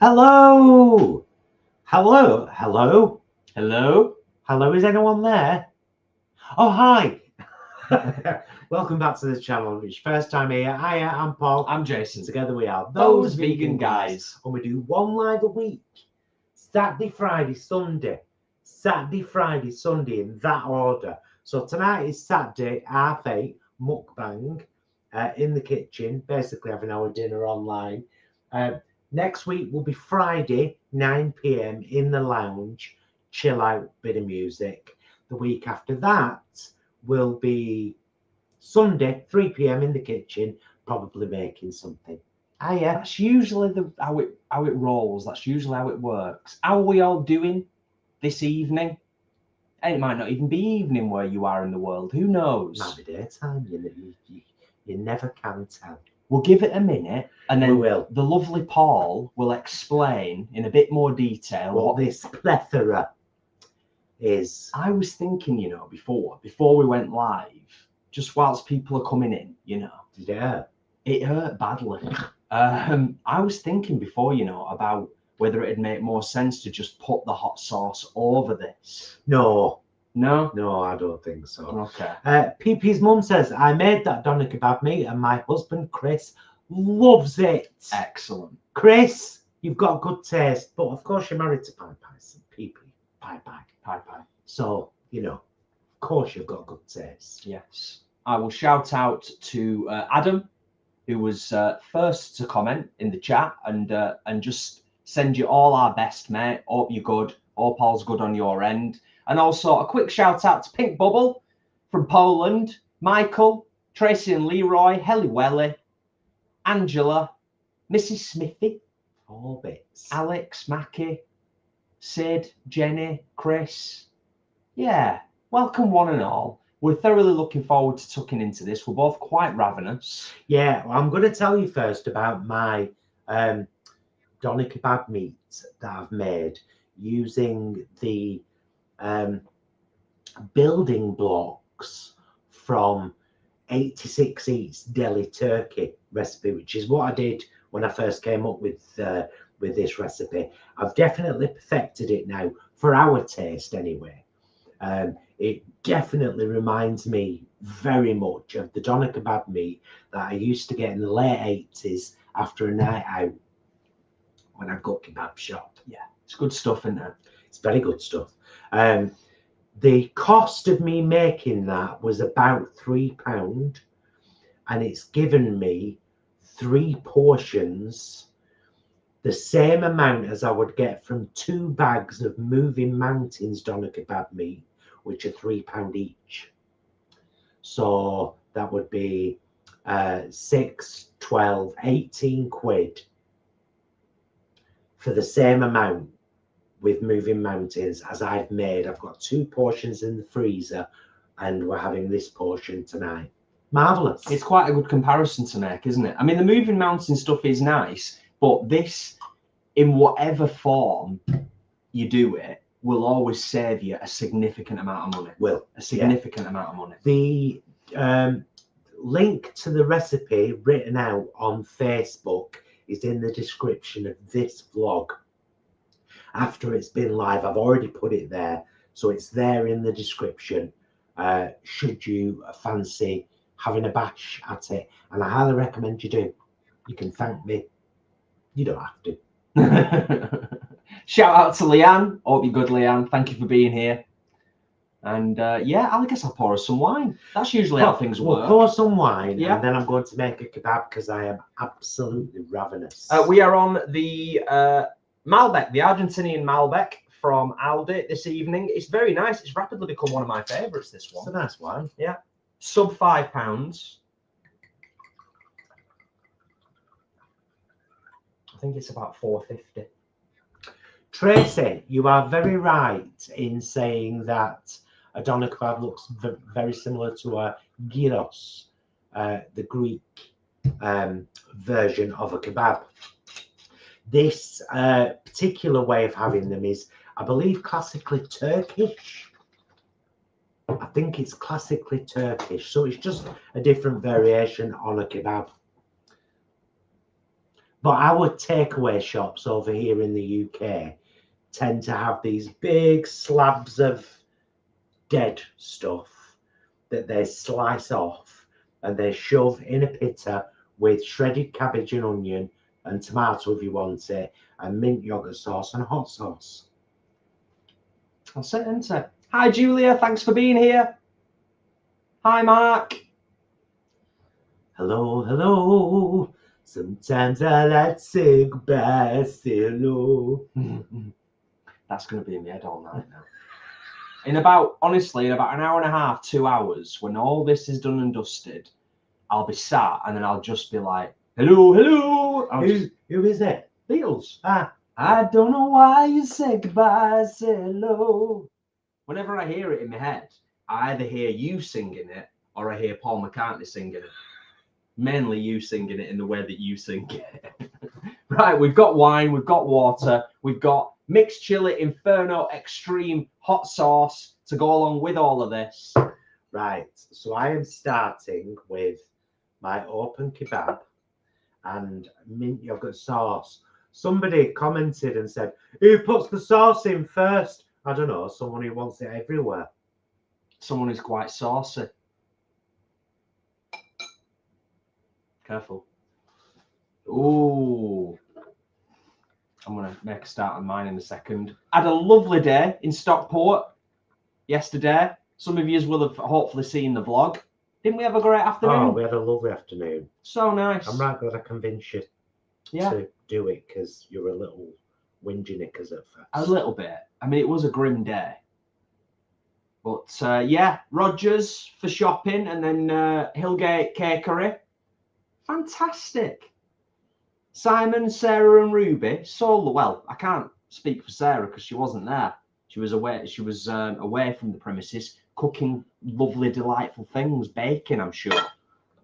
Hello! Hello? Hello? Hello? Hello, is anyone there? Oh, hi! Welcome back to the channel. If it's your first time here, hiya, I'm Paul. I'm Jason. Together we are Those vegan guys. And we do one live a week. Saturday, Friday, Sunday. Saturday, Friday, Sunday in that order. So tonight is Saturday, 8:30, mukbang in the kitchen, basically having our dinner online. Next week will be Friday, 9 p.m. in the lounge, chill out, bit of music. The week after that will be Sunday, 3 p.m. in the kitchen, probably making something. Hiya. That's usually how it rolls. That's usually how it works. How are we all doing this evening? And it might not even be evening where you are in the world. Who knows? Might be daytime. You never can tell. We'll give it a minute, and then We will. the lovely Paul will explain in a bit more detail What this plethora is. I was thinking, before we went live, just whilst people are coming in, Yeah. it hurt badly. I was thinking before, about whether it'd make more sense to just put the hot sauce over this. No, No? I don't think so. Okay. PP's mum says, I made that doner kebab meat and my husband Chris loves it. Excellent. Chris, you've got good taste, but of course you're married to Pie Pie, so PP, Pie Pie. Pie pie. So, of course you've got good taste. Yes. I will shout out to Adam, who was first to comment in the chat, and just send you all our best, mate. Hope you're good. Hope all's good on your end. And also a quick shout out to Pink Bubble from Poland, Michael, Tracy and Leroy, Helly Welly, Angela, Mrs. Smithy, All bits. Alex, Mackie, Sid, Jenny, Chris. Yeah, welcome one and all. We're thoroughly looking forward to tucking into this. We're both quite ravenous. Yeah, well, I'm going to tell you first about my doner kebab meat that I've made using the building blocks from 86 Eats Deli Turkey recipe, which is what I did when I first came up with this recipe. I've definitely perfected it now for our taste anyway. It definitely reminds me very much of the doner kebab meat that I used to get in the late 80s after a night out when I got kebab shop. Yeah, it's good stuff, isn't it? It's very good stuff. The cost of me making that was about £3, and it's given me 3 portions, the same amount as I would get from 2 bags of Moving Mountains doner kebab meat, which are £3 each. So that would be 6, 12, 18 quid for the same amount with Moving Mountains as I've made. I've got 2 portions in the freezer and we're having this portion tonight. Marvellous. It's quite a good comparison to make, isn't it? I mean, the Moving Mountain stuff is nice, but this, in whatever form you do it, will always save you a significant amount of money. Amount of money. The link to the recipe written out on Facebook is in the description of this vlog. After it's been live, I've already put it there, so it's there in the description. Should you fancy having a bash at it, and I highly recommend you do. You can thank me. You don't have to. Shout out to Leanne. Hope you're good, Leanne. Thank you for being here. And yeah, I guess I'll pour us some wine. That's usually how things work. We'll pour some wine, yeah, and then I'm going to make a kebab because I am absolutely ravenous. We are on the Malbec, the Argentinian Malbec from Aldi this evening. It's very nice. It's rapidly become one of my favourites, this one. It's a nice wine. Yeah. Sub £5. I think it's about £4.50. Tracy, you are very right in saying that a doner kebab looks very similar to a gyros, the Greek version of a kebab. This particular way of having them is, I believe, classically Turkish. I think it's classically Turkish, so it's just a different variation on a kebab. But our takeaway shops over here in the UK tend to have these big slabs of dead stuff that they slice off and they shove in a pitta with shredded cabbage and onion and tomato if you want it, and mint yogurt sauce and hot sauce. That's it, isn't it? Hi, Julia. Thanks for being here. Hi, Mark. Hello, hello. Sometimes I like to say goodbye, say hello. That's going to be in my head all night now. In about, honestly, in about an hour and a half, 2 hours, when all this is done and dusted, I'll be sat and then I'll just be like, hello, hello. Who is it? Beatles. Ah, I don't know why you say goodbye, say hello. Whenever I hear it in my head, I either hear you singing it or I hear Paul McCartney singing it. Mainly you singing it in the way that you sing it. Right, we've got wine, we've got water, we've got mixed chili, Inferno, extreme hot sauce to go along with all of this. right. So I am starting with my open kebab and mint yogurt sauce. Somebody commented and said, who puts the sauce in first? I don't know, someone who wants it everywhere. Someone who's quite saucy. Careful. Ooh. I'm going to make a start on mine in a second. Had a lovely day in Stockport yesterday. Some of you will have hopefully seen the vlog. Didn't we have a great afternoon? Oh, we had a lovely afternoon. So nice. I'm right glad I convinced you to do it because you're a little whingy knickers at first. A little bit. I mean, it was a grim day. But yeah, Rogers for shopping and then Hillgate Cakery. Fantastic. Simon, Sarah and Ruby. So, well, I can't speak for Sarah because she wasn't there. She was away. She was away from the premises, cooking lovely, delightful things, baking, I'm sure.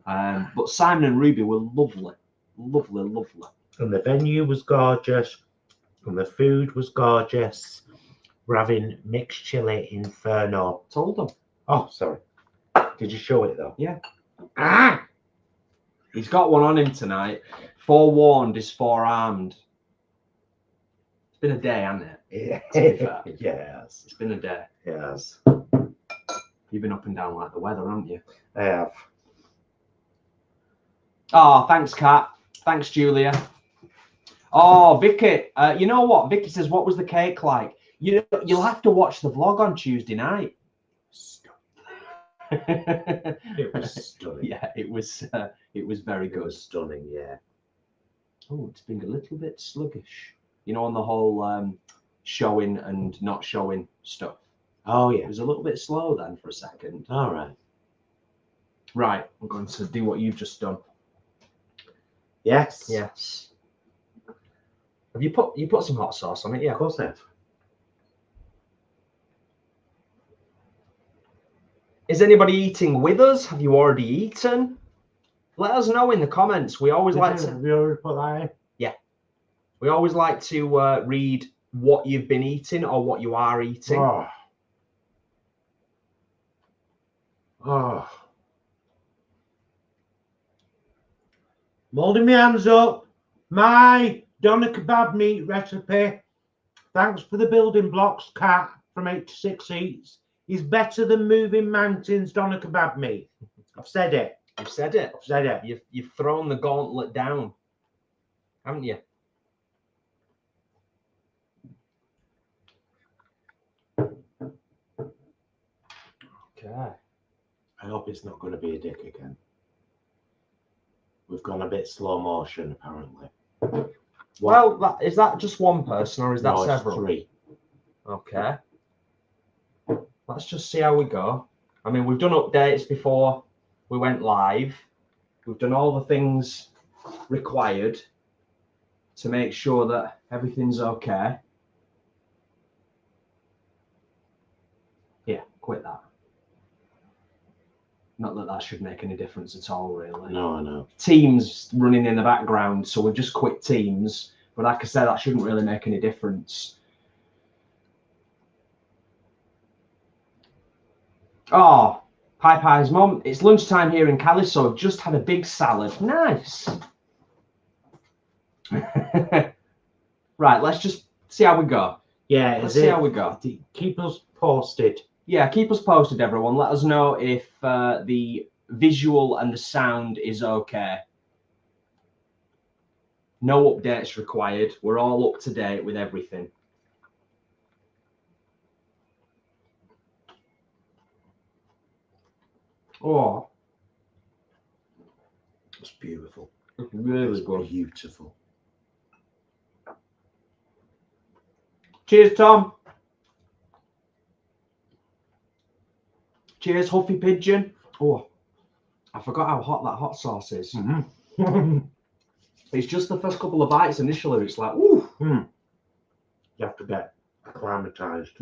But Simon and Ruby were lovely, lovely, lovely. And the venue was gorgeous, and the food was gorgeous. We're having mixed chili Inferno. Told them. Oh, sorry. Did you show it though? Yeah. Ah! He's got one on him tonight. Forewarned is forearmed. It's been a day, hasn't it? Yeah. To be fair. Yes. It's been a day. Yes. You've been up and down like the weather, haven't you? I have. Oh, thanks, Kat. Thanks, Julia. Oh, Vicky. You know what? Vicky says, what was the cake like? You'll have to watch the vlog on Tuesday night. It was stunning. Yeah, it was very good. It was stunning, yeah. Oh, it's been a little bit sluggish. You know, on the whole showing and not showing stuff. Oh, yeah. It was a little bit slow then for a second. All right. Right, I'm going to do what you've just done. Yes. Yes. Have you put some hot sauce on it? Yeah, Of course I have. Is anybody eating with us? Have you already eaten? Let us know in the comments. We always like to. Have you already put that in? Yeah. We always like to read what you've been eating or what you are eating. Oh. Oh. I'm holding my hands up. My doner kebab meat recipe. Thanks for the building blocks, Kat, from 86 Eats. Is better than moving mountains doner kebab meat. I've said it. You've said it. I've said it. You've thrown the gauntlet down, haven't you? Okay. I hope it's not going to be a dick again. We've gone a bit slow motion, apparently. Well, is that just one person or is that several? It's 3. Okay. Let's just see how we go. I mean, we've done updates before we went live. We've done all the things required to make sure that everything's okay. Yeah, quit that. Not that that should make any difference at all, really. No, I know. Teams running in the background, so we've just quit Teams. But like I said, that shouldn't really make any difference. Oh, Pie's mum. It's lunchtime here in Cali, so I've just had a big salad. Nice. Right, let's just see how we go. Yeah, Let's see how we go. Keep us posted. Yeah, keep us posted, everyone. Let us know if the visual and the sound is okay. No updates required. We're all up to date with everything. Oh, It's beautiful. it's really It's good. beautiful. Cheers, Tom. Cheers, Huffy Pigeon. Oh, I forgot how hot that hot sauce is. Mm-hmm. It's just the first couple of bites initially. It's like, ooh. You have to get acclimatized.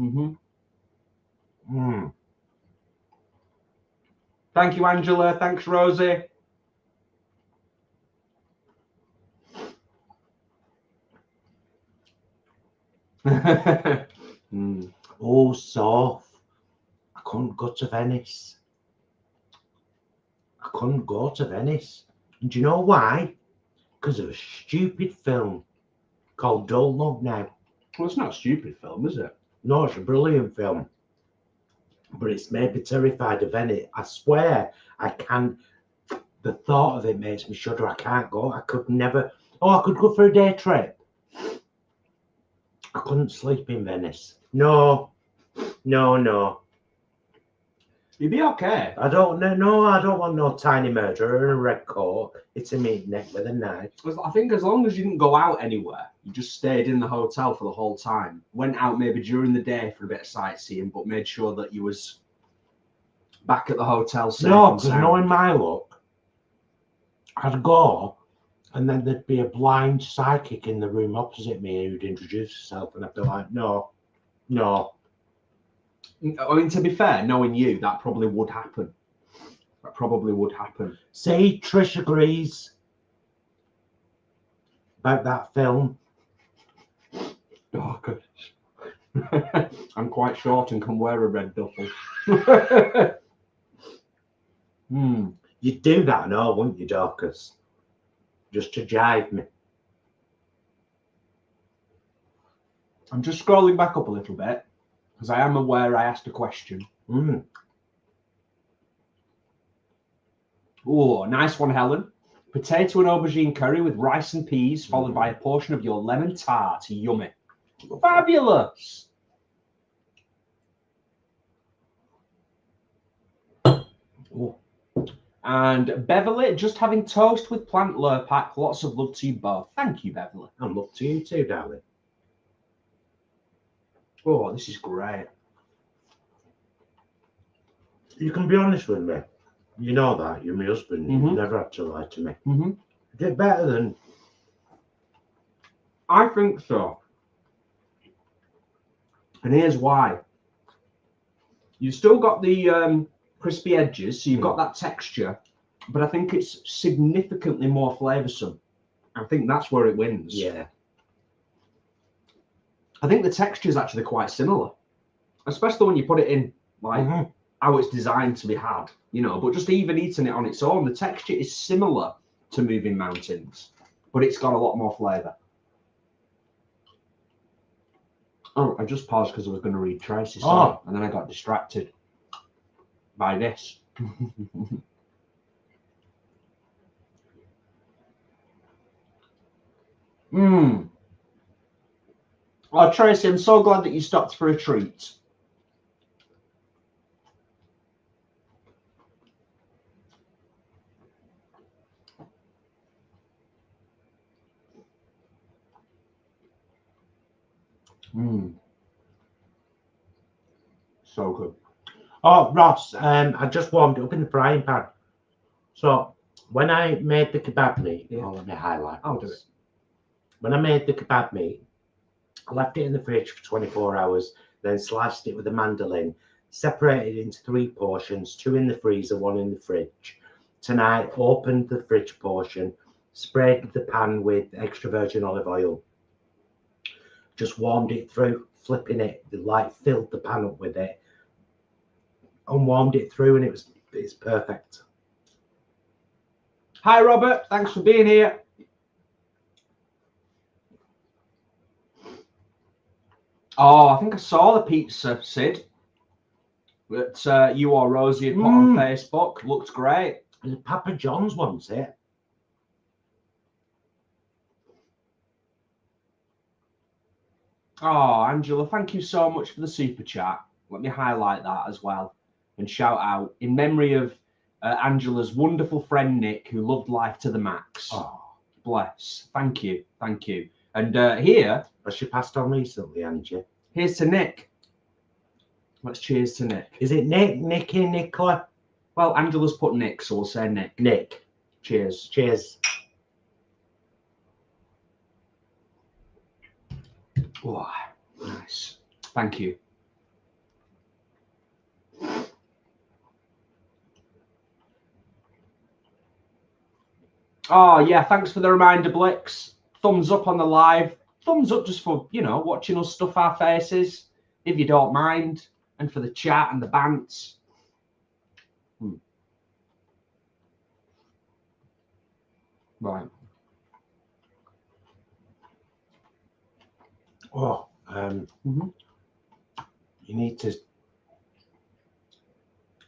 Thank you, Angela. Thanks, Rosie. Oh, soft. I couldn't go to Venice. I couldn't go to Venice. And do you know why? Because of a stupid film called Don't Look Now. Well, it's not a stupid film, is it? No, it's a brilliant film. But it's made me terrified of Venice. I swear I can't. The thought of it makes me shudder. I can't go. I could never. Oh, I could go for a day trip. I couldn't sleep in Venice. No. You'd be okay. I don't know. I don't want no tiny murderer in a red coat. It's a meat neck with a knife. I think as long as you didn't go out anywhere, you just stayed in the hotel for the whole time. Went out maybe during the day for a bit of sightseeing, but made sure that you was back at the hotel. No, because knowing my luck, I'd go, and then there'd be a blind psychic in the room opposite me who'd introduce herself, and I'd be like, no. I mean, to be fair, knowing you, that probably would happen. See, Trish agrees about that film. Oh, goodness. I'm quite short and can wear a red duffel. You'd do that, no, wouldn't you, Dorcas? Just to jive me. I'm just scrolling back up a little bit because I am aware I asked a question. Oh, nice one, Helen. Potato and aubergine curry with rice and peas, followed by a portion of your lemon tart. Yummy. Fabulous. Oh. And Beverly, just having toast with plant Lurpak. Lots of love to you both. Thank you, Beverly. And love to you too, darling. Oh, this is great. You can be honest with me. You know that. You're my husband. You never have to lie to me. Is it better than... I think so. And here's why. You've still got the crispy edges, so you've got that texture, but I think it's significantly more flavoursome. I think that's where it wins. Yeah. I think the texture is actually quite similar, especially when you put it in like how it's designed to be had, you know, but just even eating it on its own, the texture is similar to Moving Mountains, but it's got a lot more flavour. Oh, I just paused because I was going to read Tracy's song, and then I got distracted by this. Oh, Tracy, I'm so glad that you stopped for a treat. So good. Oh, Ross, I just warmed it up in the frying pan. So when I made the kebab meat, let me highlight. I'll do it. When I made the kebab meat, I left it in the fridge for 24 hours, then sliced it with a mandolin, separated it into 3 portions, 2 in the freezer, 1 in the fridge. Tonight, opened the fridge portion, sprayed the pan with extra virgin olive oil, just warmed it through, flipping it, like filled the pan up with it, and warmed it through, and it's perfect. Hi, Robert. Thanks for being here. Oh, I think I saw the pizza, Sid, that you or Rosie had put on Facebook. Looked great. And Papa John's wants it. Oh, Angela, thank you so much for the super chat. Let me highlight that as well and shout out in memory of Angela's wonderful friend Nick, who loved life to the max. Oh, bless. Thank you. Thank you. And here... has she passed on recently, Angie? Here's to Nick. Let's cheers to Nick. Is it Nick, Nicky, Nicola? Well, Angela's put Nick, so we'll say Nick. Nick. Cheers. Cheers. Oh, nice. Thank you. Oh, yeah, thanks for the reminder, Blix. Thumbs up on the live. Thumbs up just for, you know, watching us stuff our faces, if you don't mind, and for the chat and the bants. Right. Oh, you need to... You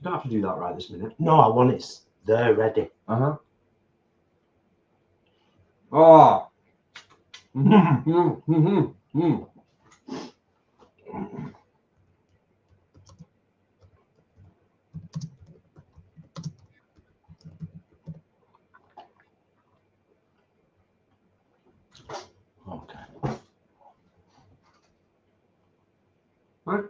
don't have to do that right this minute. No, I want it there ready. Uh-huh. Oh. Okay. Right.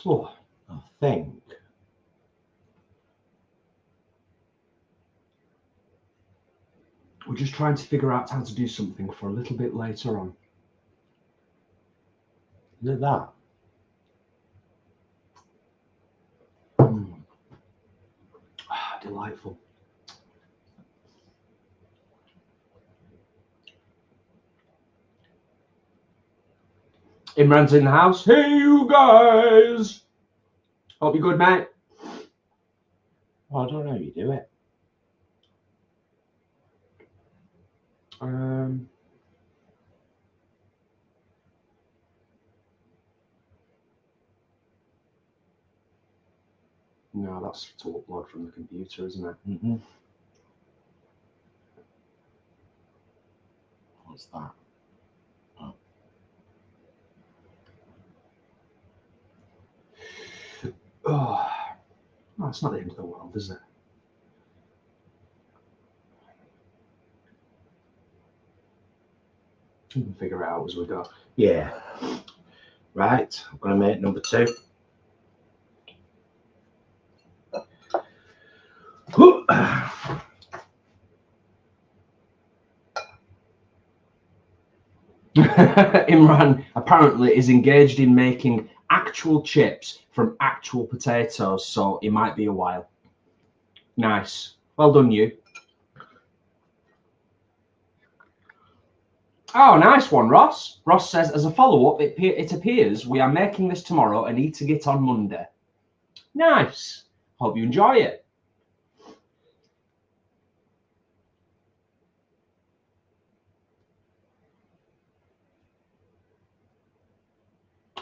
Oh, I think. We're just trying to figure out how to do something for a little bit later on. Is it that? Ah, delightful. Imran's in the house. Hey, you guys. Hope you're good, mate. Oh, I don't know how you do it. No, that's to upload from the computer, isn't it? What's that? Oh, no, it's not the end of the world, is it? We can figure it out as we go. Yeah. Right, I'm going to make number 2. Imran apparently is engaged in making actual chips from actual potatoes, so it might be a while. Nice. Well done, you. Oh, nice one, Ross. Ross says, as a follow-up, it appears we are making this tomorrow and eating it on Monday. Nice. Hope you enjoy it.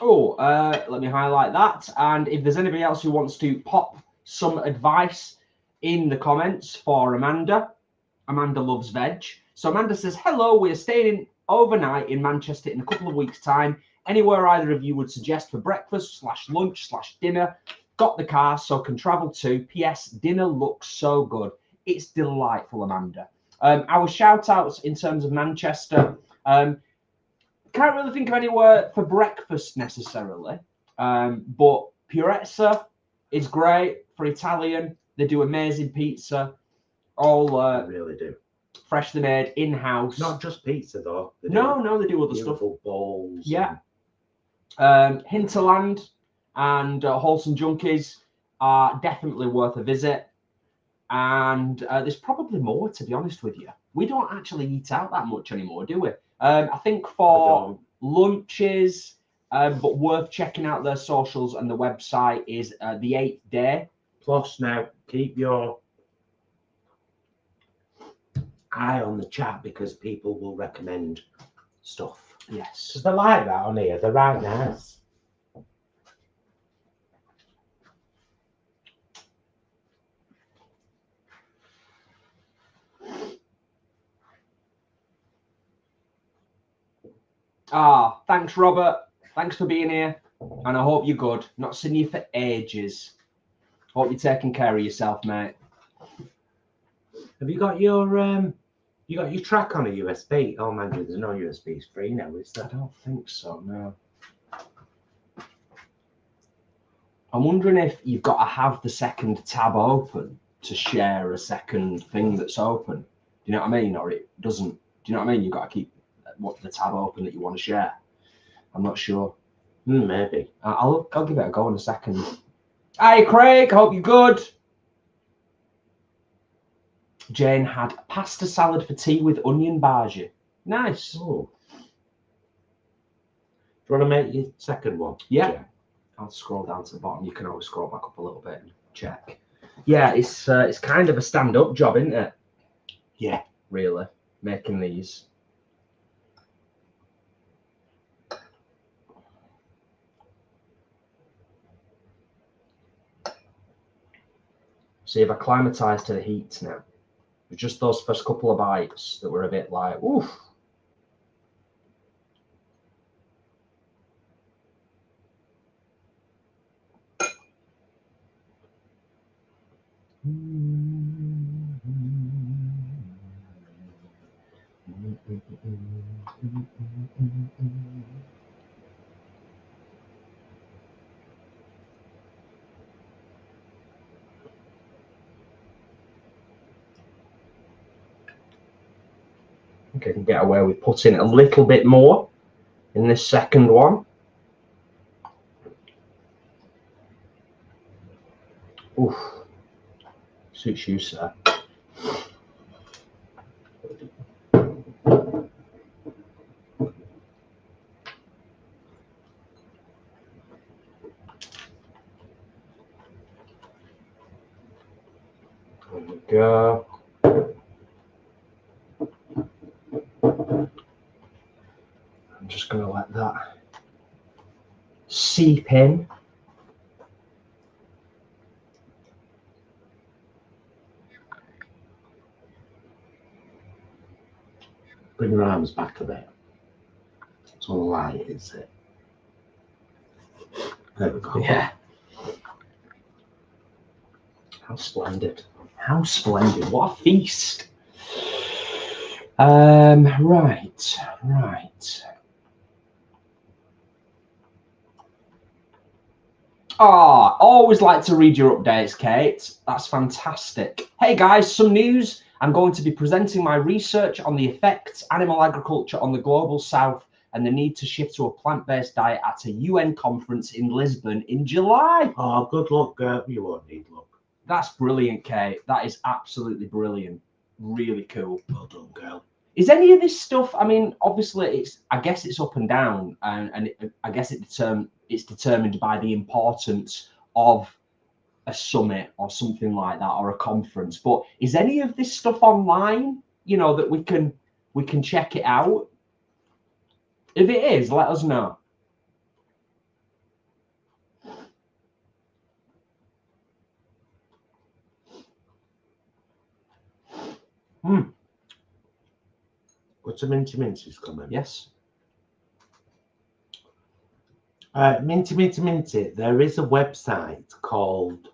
Oh, let me highlight that. And if there's anybody else who wants to pop some advice in the comments for Amanda. Amanda loves veg. So Amanda says, hello, we are staying overnight in Manchester in a couple of weeks' time. Anywhere either of you would suggest for breakfast / lunch / dinner. Got the car, so can travel too. P.S. Dinner looks so good. It's delightful, Amanda. Our shout-outs in terms of Manchester. Can't really think of anywhere for breakfast necessarily. But Purezza is great for Italian. They do amazing pizza. All They really do. Freshly made, in-house. Not just pizza though. No, they do other stuff. Balls. Yeah. Hinterland and Wholesome Junkies are definitely worth a visit. And there's probably more, to be honest with you. We don't actually eat out that much anymore, do we? I think for lunches, but worth checking out their socials and the website is the 8th Day. Plus now, keep your eye on the chat because people will recommend stuff. Yes. Because they like that on here. They're right nice. Ah, thanks, Robert. Thanks for being here. And I hope you're good. Not seen you for ages. Hope you're taking care of yourself, mate. Have you got your track on a USB? Oh man, there's no USB. It's free now, is there? I don't think so, no. I'm wondering if you've got to have the second tab open to share a second thing that's open. Do you know what I mean? Or it doesn't. Do you know what I mean? You've got to keep the tab open that you want to share. I'm not sure. Maybe. I'll give it a go in a second. Hi, Craig. Hope you're good. Jane had pasta salad for tea with onion bhaji. Nice. Oh. Do you want to make your second one? Yeah. I'll scroll down to the bottom. You can always scroll back up a little bit and check. Yeah, it's kind of a stand-up job, isn't it? Yeah. Really, making these. See if I acclimatise to the heat now. Just those first couple of bites that were a bit like, oof. I think I can get away with putting a little bit more in this second one. Oof. Suits you, sir. There we go. I'm just going to let that seep in. Bring your arms back a bit. It's all light, is it? There we go. Yeah. How splendid. How splendid. What a feast. Right. Ah, always like to read your updates, Kate. That's fantastic. Hey guys, some news. I'm going to be presenting my research on the effects animal agriculture on the global south and the need to shift to a plant-based diet at a UN conference in Lisbon in July. Oh, good luck, girl. You won't need luck. That's brilliant, Kate. That is absolutely brilliant. Really cool. Well done, girl. Is any of this stuff? I mean, obviously, I guess it's up and down, and I guess it's determined by the importance of a summit or something like that, or a conference. But is any of this stuff online? You know, that we can check it out. If it is, let us know. Got some minty's coming. Yes. Minty. There is a website called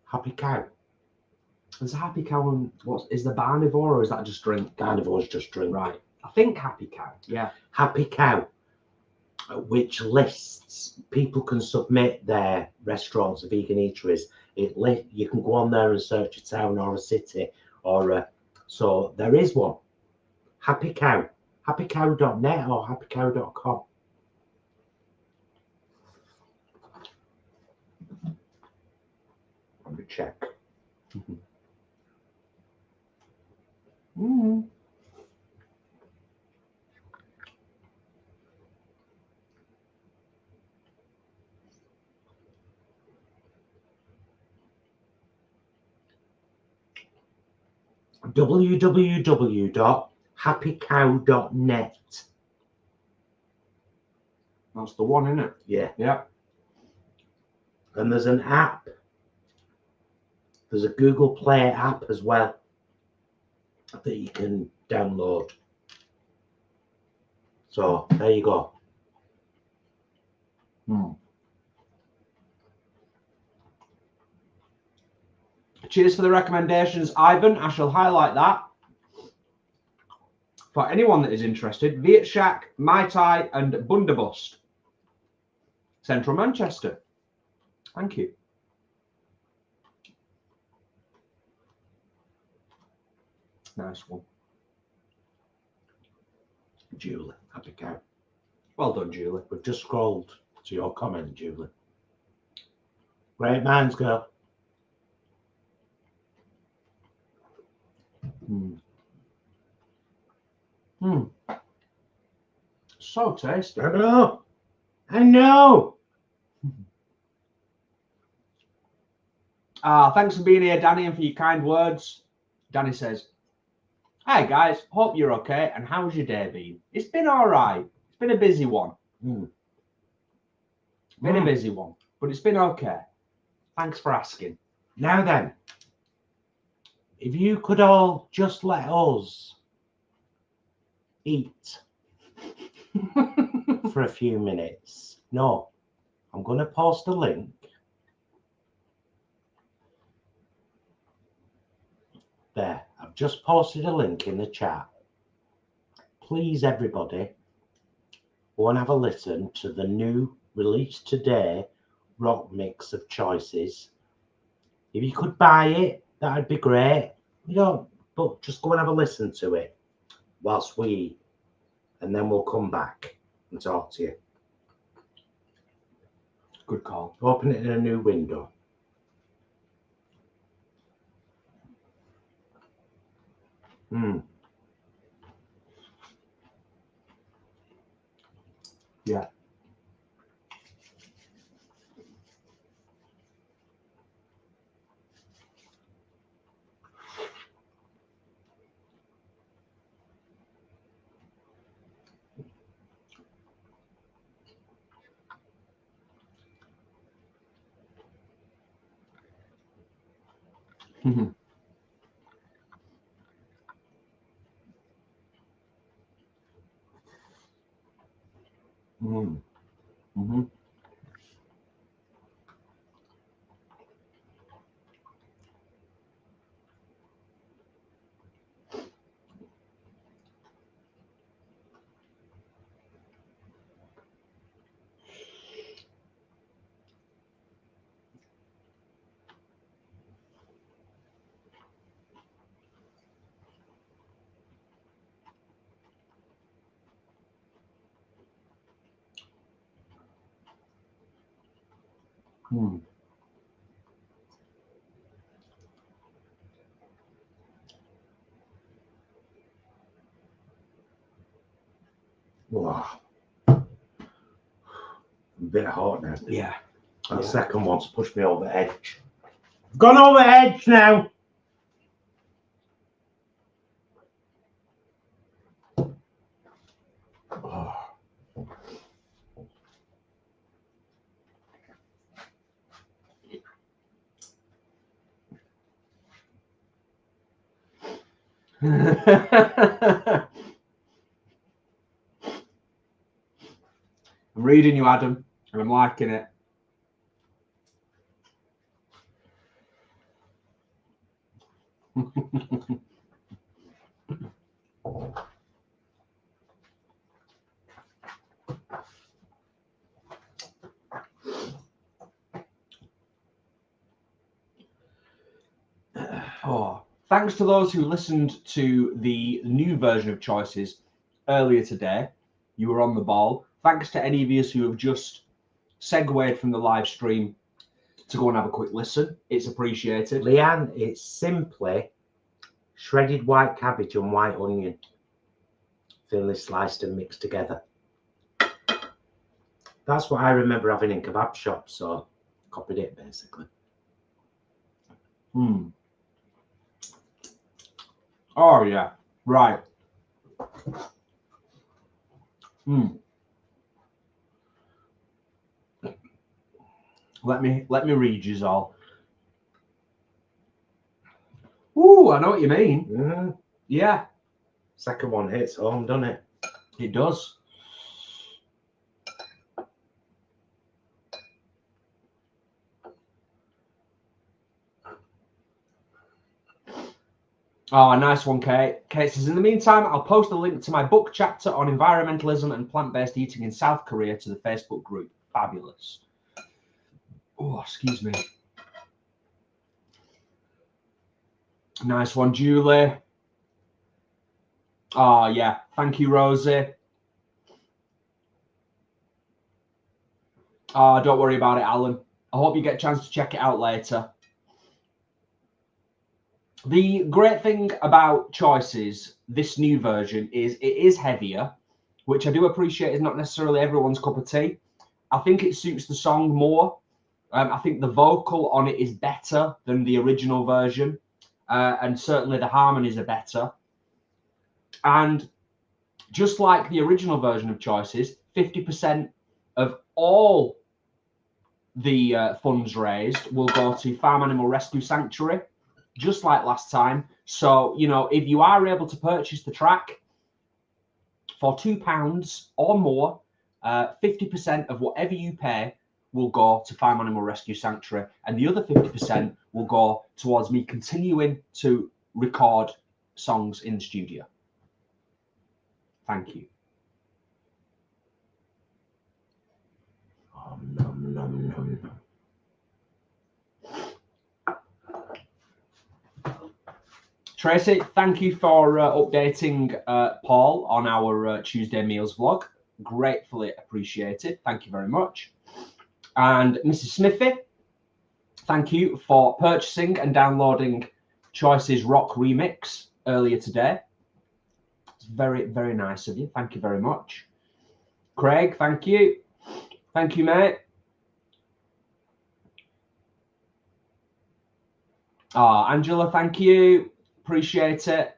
Happy Cow. There's a Happy Cow. And what is the Barnivore, or is that just drink? Carnivore's just drink. Right. I think Happy Cow. Yeah. Happy Cow, which lists people can submit their restaurants, vegan eateries. You can go on there and search a town or a city or so there is one. Happy Cow, happycow.net or happycow.com. Let me check. www.happycow.net. That's the one, isn't it? Yeah. Yeah. And there's an app. There's a Google Play app as well that you can download. So there you go. Cheers for the recommendations, Ivan. I shall highlight that for anyone that is interested. Viet Shack, Mai Tai, and Bundabust. Central Manchester. Thank you. Nice one. Julie, Happy Cow. Well done, Julie. We've just scrolled to your comment, Julie. Great minds, girl. So tasty. I know. I know. Thanks for being here, Danny, and for your kind words. Danny says, "Hi guys, hope you're okay. And how's your day been?" It's been all right. It's been a busy one. Been a busy one, but it's been okay. Thanks for asking. Now then, if you could all just let us eat for a few minutes. No, I'm going to post a link. There, I've just posted a link in the chat. Please, everybody, go and have a listen to the new released today rock mix of choices. If you could buy it, that'd be great. You don't, but just go and have a listen to it whilst we eat, and then we'll come back and talk to you. Good call. Open it in a new window. Yeah. Wow. A bit hot now. Yeah. That second one's pushed me over the edge. I've gone over the edge now. Oh. I'm reading you, Adam, and I'm liking it. Oh, thanks to those who listened to the new version of Choices earlier today. You were on the ball. Thanks to any of you who have just segued from the live stream to go and have a quick listen. It's appreciated. Leanne, it's simply shredded white cabbage and white onion, thinly sliced and mixed together. That's what I remember having in kebab shops, so copied it basically. Oh yeah, right. Let me read you all. Ooh, I know what you mean. Yeah. Second one hits home, doesn't it? It does. Oh, nice one, Kate. Kate says, in the meantime, I'll post a link to my book chapter on environmentalism and plant-based eating in South Korea to the Facebook group. Fabulous. Oh, excuse me. Nice one, Julie. Oh, yeah. Thank you, Rosie. Oh, don't worry about it, Alan. I hope you get a chance to check it out later. The great thing about Choices, this new version, is it is heavier, which I do appreciate is not necessarily everyone's cup of tea. I think it suits the song more. I think the vocal on it is better than the original version. And certainly the harmonies are better. And just like the original version of Choices, 50% of all the funds raised will go to Farm Animal Rescue Sanctuary, just like last time. So, you know, if you are able to purchase the track for £2 or more, 50% of whatever you pay will go to Farm Animal Rescue Sanctuary, and the other 50% will go towards me continuing to record songs in the studio. Thank you. Nom, nom, nom. Tracy, thank you for updating Paul on our Tuesday meals vlog. Gratefully appreciated. Thank you very much. And Mrs. Smithy, thank you for purchasing and downloading Choices Rock Remix earlier today. It's very, very nice of you. Thank you very much. Craig, thank you. Thank you, mate. Angela, thank you. Appreciate it.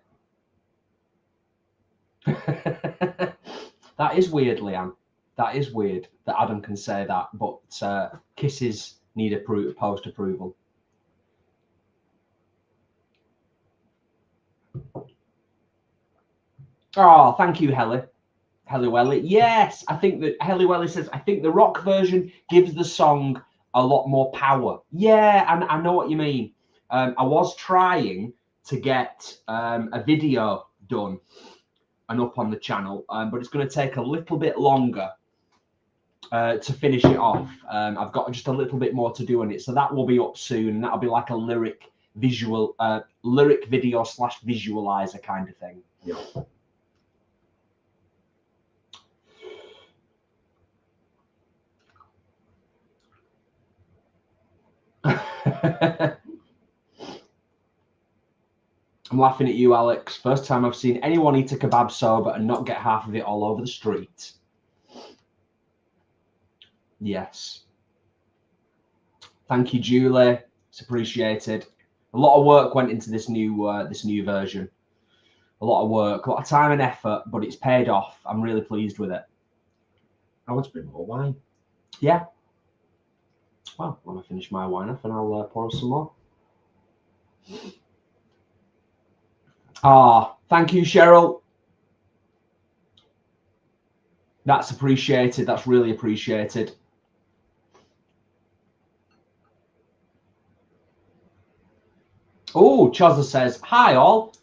That is weird, Leanne. That is weird that Adam can say that, but kisses need post approval. Oh, thank you, Helly. Helly Welly. Yes, I think that Helly Welly says, I think the rock version gives the song a lot more power. Yeah, and I know what you mean. I was trying to get a video done and up on the channel, but it's going to take a little bit longer to finish it off. I've got just a little bit more to do on it, so that will be up soon, and that'll be like a lyric video / visualizer kind of thing. Yeah. I'm laughing at you, Alex. First time I've seen anyone eat a kebab sober and not get half of it all over the street. Yes. Thank you, Julie. It's appreciated. A lot of work went into this new version. A lot of work, a lot of time and effort, but it's paid off. I'm really pleased with it. I want to bring more wine. Yeah. Well, when I finish my wine off, and I'll pour some more. Thank you, Cheryl. That's appreciated. That's really appreciated. Oh, Chozza says, hi all.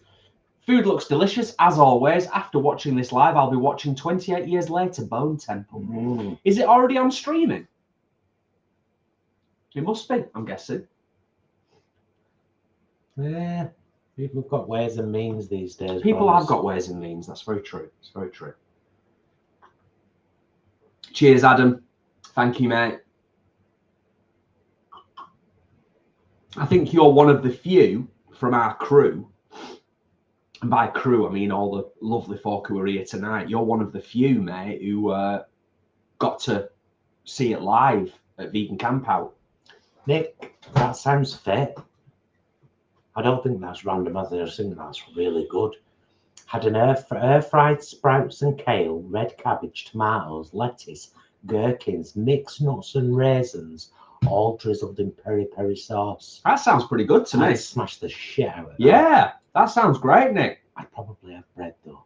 Food looks delicious as always. After watching this live, I'll be watching 28 Years Later, Bone Temple. Is it already on streaming? It must be, I'm guessing. Yeah. People have got ways and means these days. People have got ways and means. That's very true. It's very true. Cheers, Adam. Thank you, mate. I think you're one of the few from our crew, and by crew I mean all the lovely folk who are here tonight. You're one of the few, mate, who got to see it live at Vegan Campout. Nick, that sounds fit. I don't think that's random. I just think that's really good. Had an air-fried sprouts and kale, red cabbage, tomatoes, lettuce, gherkins, mixed nuts and raisins, all drizzled in peri-peri sauce. That sounds pretty good to me. I'd smash the shit out of that. Yeah, that sounds great, Nick. I'd probably have bread though.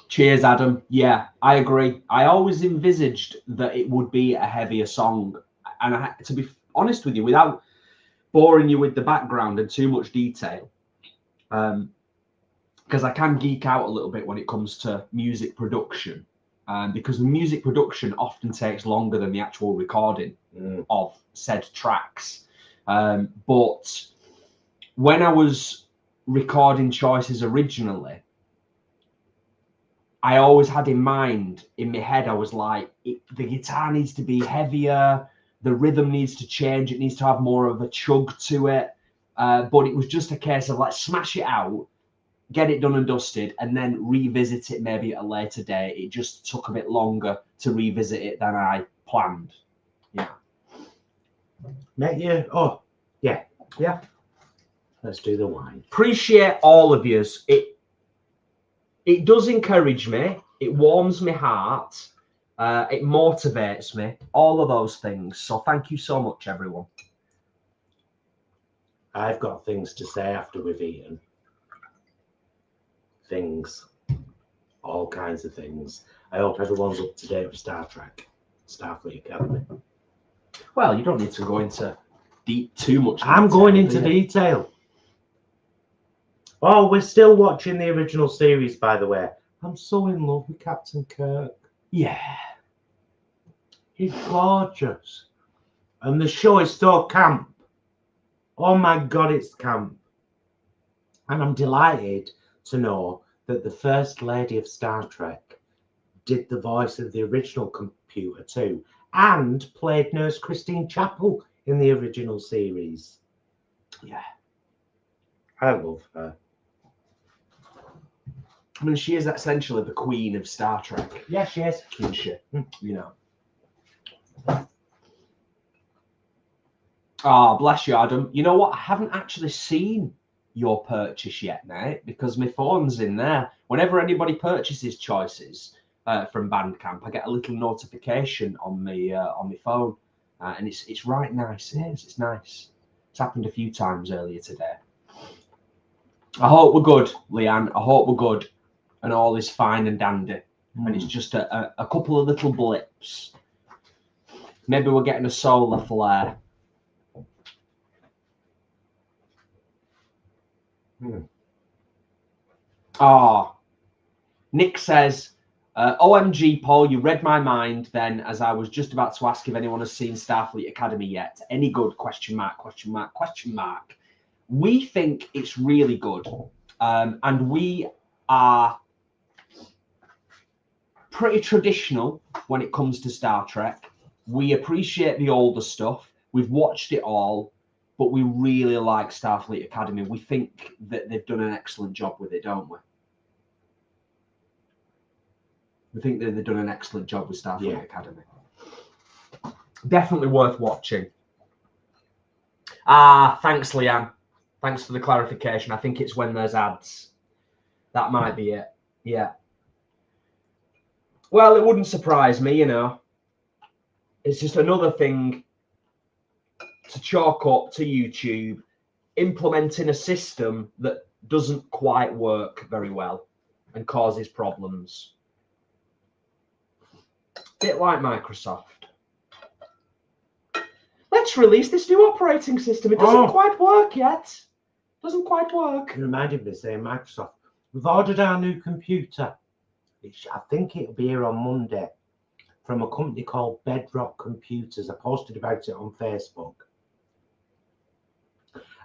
Cheers, Adam. Yeah, I agree. I always envisaged that it would be a heavier song. And to be honest with you, without boring you with the background and too much detail, because I can geek out a little bit when it comes to music production, because the music production often takes longer than the actual recording of said tracks. But when I was recording choices originally, I always had in mind, in my head, I was like, the guitar needs to be heavier, the rhythm needs to change, it needs to have more of a chug to it. But it was just a case of like smash it out, get it done and dusted, and then revisit it maybe at a later date. It just took a bit longer to revisit it than I planned. Yeah. Mate, yeah. Oh, yeah. Yeah. Let's do the wine. Appreciate all of yous. It does encourage me. It warms my heart. It motivates me. All of those things. So thank you so much, everyone. I've got things to say after we've eaten. Things. All kinds of things. I hope everyone's up to date with Star Trek. Starfleet Academy. Well, you don't need to go into too much detail. I'm going into detail. Oh, we're still watching the original series, by the way. I'm so in love with Captain Kirk. Yeah. He's gorgeous. And the show is so camp. Oh my God, it's camp. And I'm delighted to know that the First Lady of Star Trek did the voice of the original computer too, and played Nurse Christine Chapel in the original series. Yeah. I love her. I mean, she is essentially the queen of Star Trek. Yeah, she is. Isn't she? You know. Oh, bless you, Adam. You know what? I haven't actually seen your purchase yet, mate, because my phone's in there. Whenever anybody purchases choices from Bandcamp, I get a little notification on my phone, and it's right nice. It is. It's nice. It's happened a few times earlier today. I hope we're good, Leanne. I hope we're good, and all is fine and dandy. And it's just a couple of little blips. Maybe we're getting a solar flare. Oh, Nick says, OMG, Paul, you read my mind then, as I was just about to ask if anyone has seen Starfleet Academy yet. Any good? Question mark, question mark, question mark. We think it's really good. And we are pretty traditional when it comes to Star Trek. We appreciate the older stuff. We've watched it all, but we really like Starfleet Academy. We think that they've done an excellent job with it, don't we? We think that they've done an excellent job with Starfleet Academy. Definitely worth watching. Thanks, Leanne. Thanks for the clarification. I think it's when there's ads. That might be it. Yeah. Well, it wouldn't surprise me, you know. It's just another thing to chalk up to YouTube, implementing a system that doesn't quite work very well and causes problems. Bit like Microsoft. Let's release this new operating system. It doesn't quite work yet. Doesn't quite work. It reminded me of saying Microsoft. We've ordered our new computer. I think it'll be here on Monday from a company called Bedrock Computers. I posted about it on Facebook.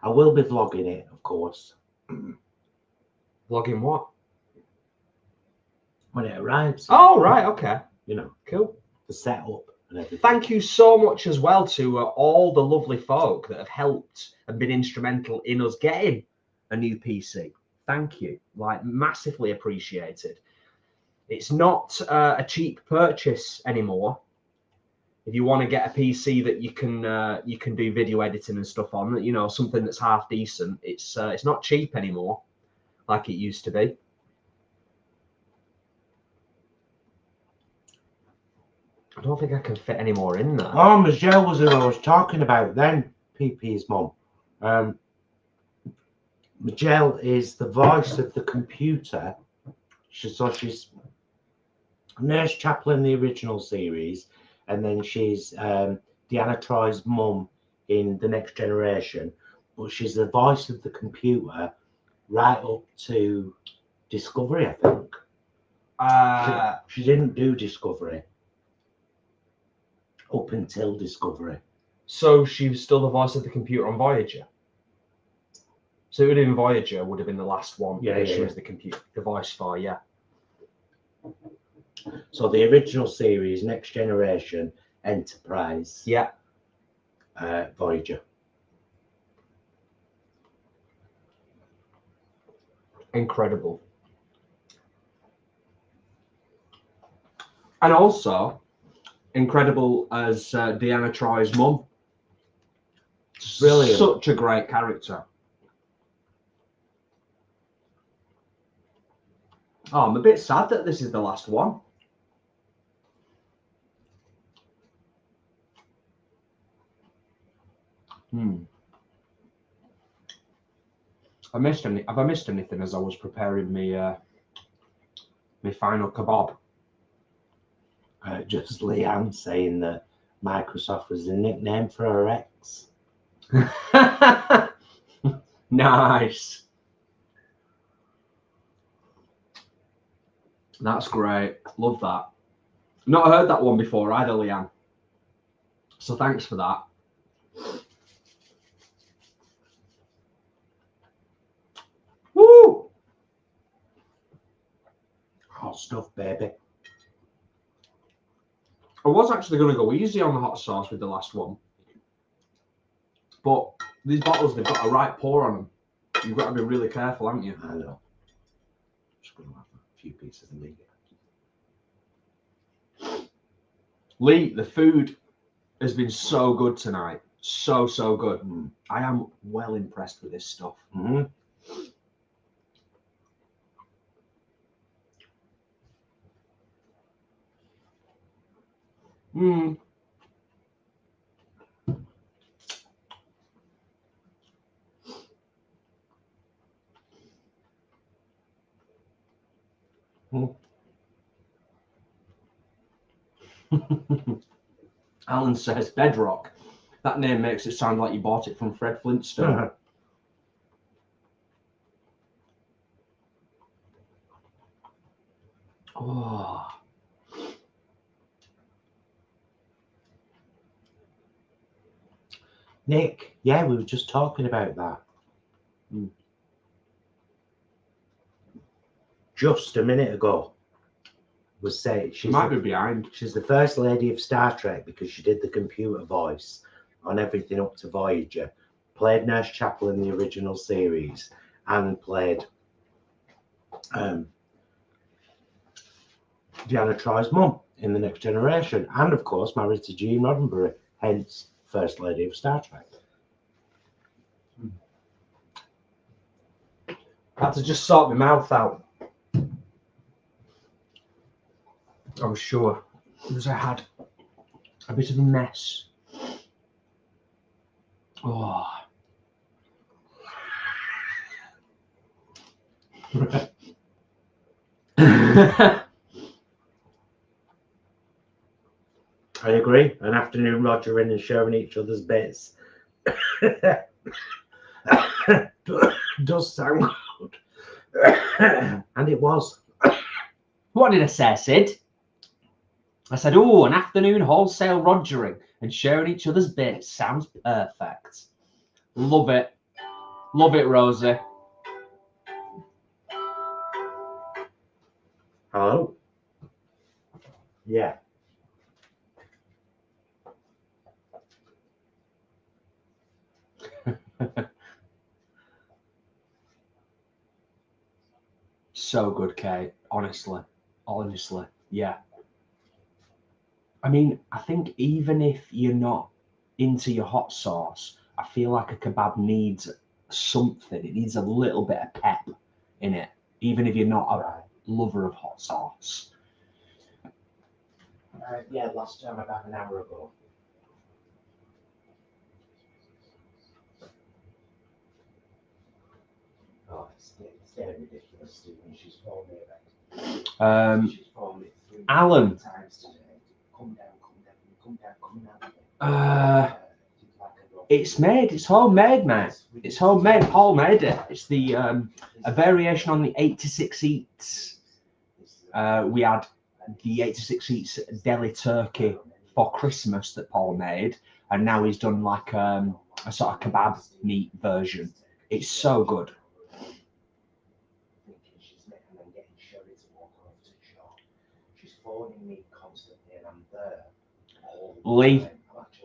I will be vlogging it, of course. Vlogging what? When it arrives. Oh, right, okay. You know, cool. The setup and everything. Thank you so much as well to all the lovely folk that have helped and been instrumental in us getting a new PC. Thank you. Like, massively appreciated. It's not a cheap purchase anymore. if you want to get a PC that you can do video editing and stuff on, you know, something that's half decent, it's not cheap anymore like it used to be. I don't think I can fit any more in there. Oh, Michelle was who I was talking about then, PP's mum. Michelle is the voice of the computer. She's Nurse Chapel in the original series, and then she's Deanna Troy's mum in The Next Generation. But she's the voice of the computer right up to Discovery, I think. She didn't do Discovery up until Discovery. So she was still the voice of the computer on Voyager. So it would have been Voyager would have been the last one. Yeah, she yeah, was the voice for, yeah. So the original series, Next Generation, Enterprise, yeah, Voyager. Incredible. And also incredible as Deanna Troy's mum. Brilliant. Such a great character. Oh, I'm a bit sad that this is the last one. Have I missed anything as I was preparing my final kebab? Just Leanne saying that Microsoft was the nickname for her ex. Nice. That's great. Love that. Not heard that one before either, Leanne. So thanks for that. Woo! Hot stuff, baby. I was actually going to go easy on the hot sauce with the last one. But these bottles, they've got a right pour on them. You've got to be really careful, haven't you? I know. Just going to have a few pieces of meat. Lee, the food has been so good tonight. So good. I am well impressed with this stuff. Alan says Bedrock. That name makes it sound like you bought it from Fred Flintstone. Oh. Nick, yeah, we were just talking about that. Just a minute ago. Was saying She might be behind. She's the first lady of Star Trek because she did the computer voice on everything up to Voyager, played Nurse Chapel in the original series, and played Deanna Troy's mum in The Next Generation, and of course married to Gene Roddenberry, hence first lady of Star Trek. I had to just sort my mouth out. I was sure because I had a bit of a mess. Oh. I agree. An afternoon rogering and sharing each other's bits does sound good. And it was. What did I say, Sid? I said, oh, an afternoon wholesale rogering and sharing each other's bits. Sounds perfect. Love it. Love it, Rosie. Hello? Yeah. So good, Kate. Honestly. Yeah. I mean, I think even if you're not into your hot sauce, I feel like a kebab needs something. It needs a little bit of pep in it, even if you're not a lover of hot sauce. Yeah, last time about an hour ago. Oh, it's getting ridiculous, Stephen. She's phoned me about She's phoned me 3 Alan. times today. Come down. It's made. It's homemade, mate. It's homemade. Paul made it. It's the a variation on the 86 Eats. We had the 86 Eats deli turkey for Christmas that Paul made, and now he's done like a sort of kebab meat version. It's so good. She's phoning me constantly, and I'm there. Lee,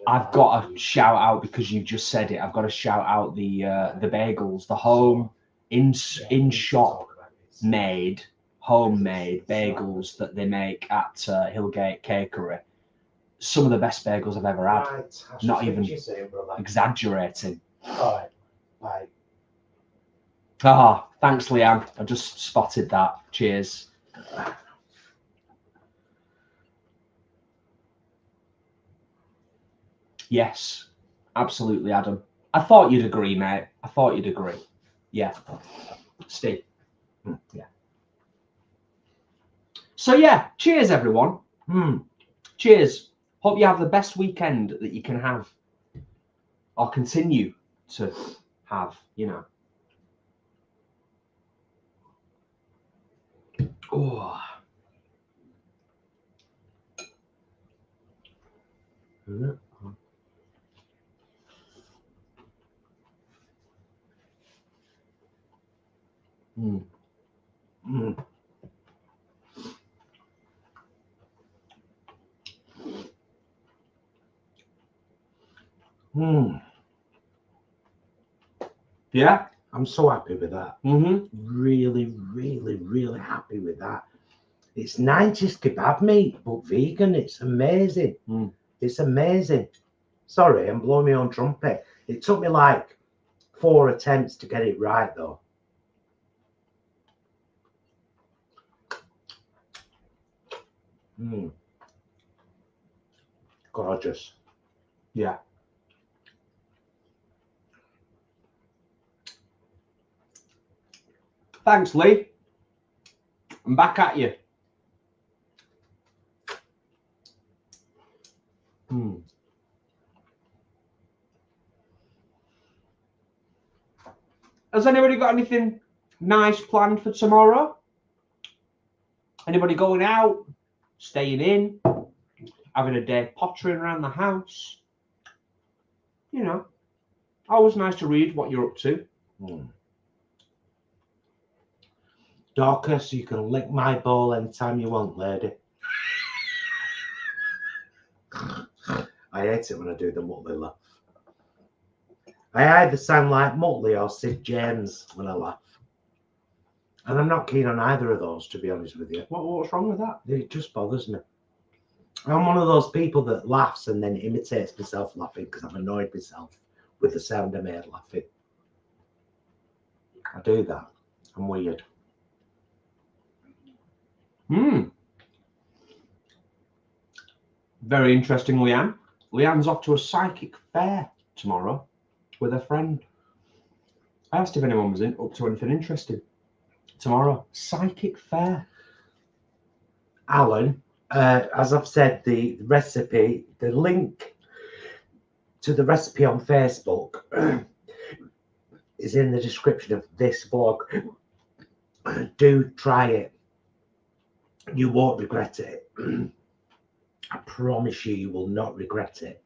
I've got a shout out because you just said it. I've got to shout out the bagels, the home in shop made homemade bagels that they make at Hillgate Cakery. Some of the best bagels I've ever had. Right, not even exaggerating. All right, bye. Ah, thanks, Leanne. I just spotted that. Cheers. Yes, absolutely, Adam. I thought you'd agree, mate. I thought you'd agree. Yeah. Steve. Yeah. So, yeah, cheers, everyone. Cheers. Hope you have the best weekend that you can have or continue to have, you know. Oh. Yeah, I'm so happy with that. Really, really happy with that. It's 90s kebab meat, but vegan. It's amazing. It's amazing. Sorry, I'm blowing my own trumpet. It took me like 4 attempts to get it right, though. Gorgeous. Yeah. Thanks, Lee. I'm back at you. Has anybody got anything nice planned for tomorrow? Anybody going out, staying in, having a day pottering around the house? You know, always nice to read what you're up to. Dorcas, you can lick my ball anytime you want, lady. I hate it when I do the Muttley laugh. I either sound like Muttley or Sid James when I laugh. And I'm not keen on either of those, to be honest with you. What's wrong with that? It just bothers me. I'm one of those people that laughs and then imitates myself laughing because I've annoyed myself with the sound I made laughing. I do that. I'm weird. Very interesting, Leanne. Leanne's off to a psychic fair tomorrow with a friend. I asked if anyone was up to anything interesting. Tomorrow, psychic fair. Alan, as I've said, the recipe, the link to the recipe on Facebook is in the description of this vlog. Do try it. You won't regret it. I promise you, you will not regret it.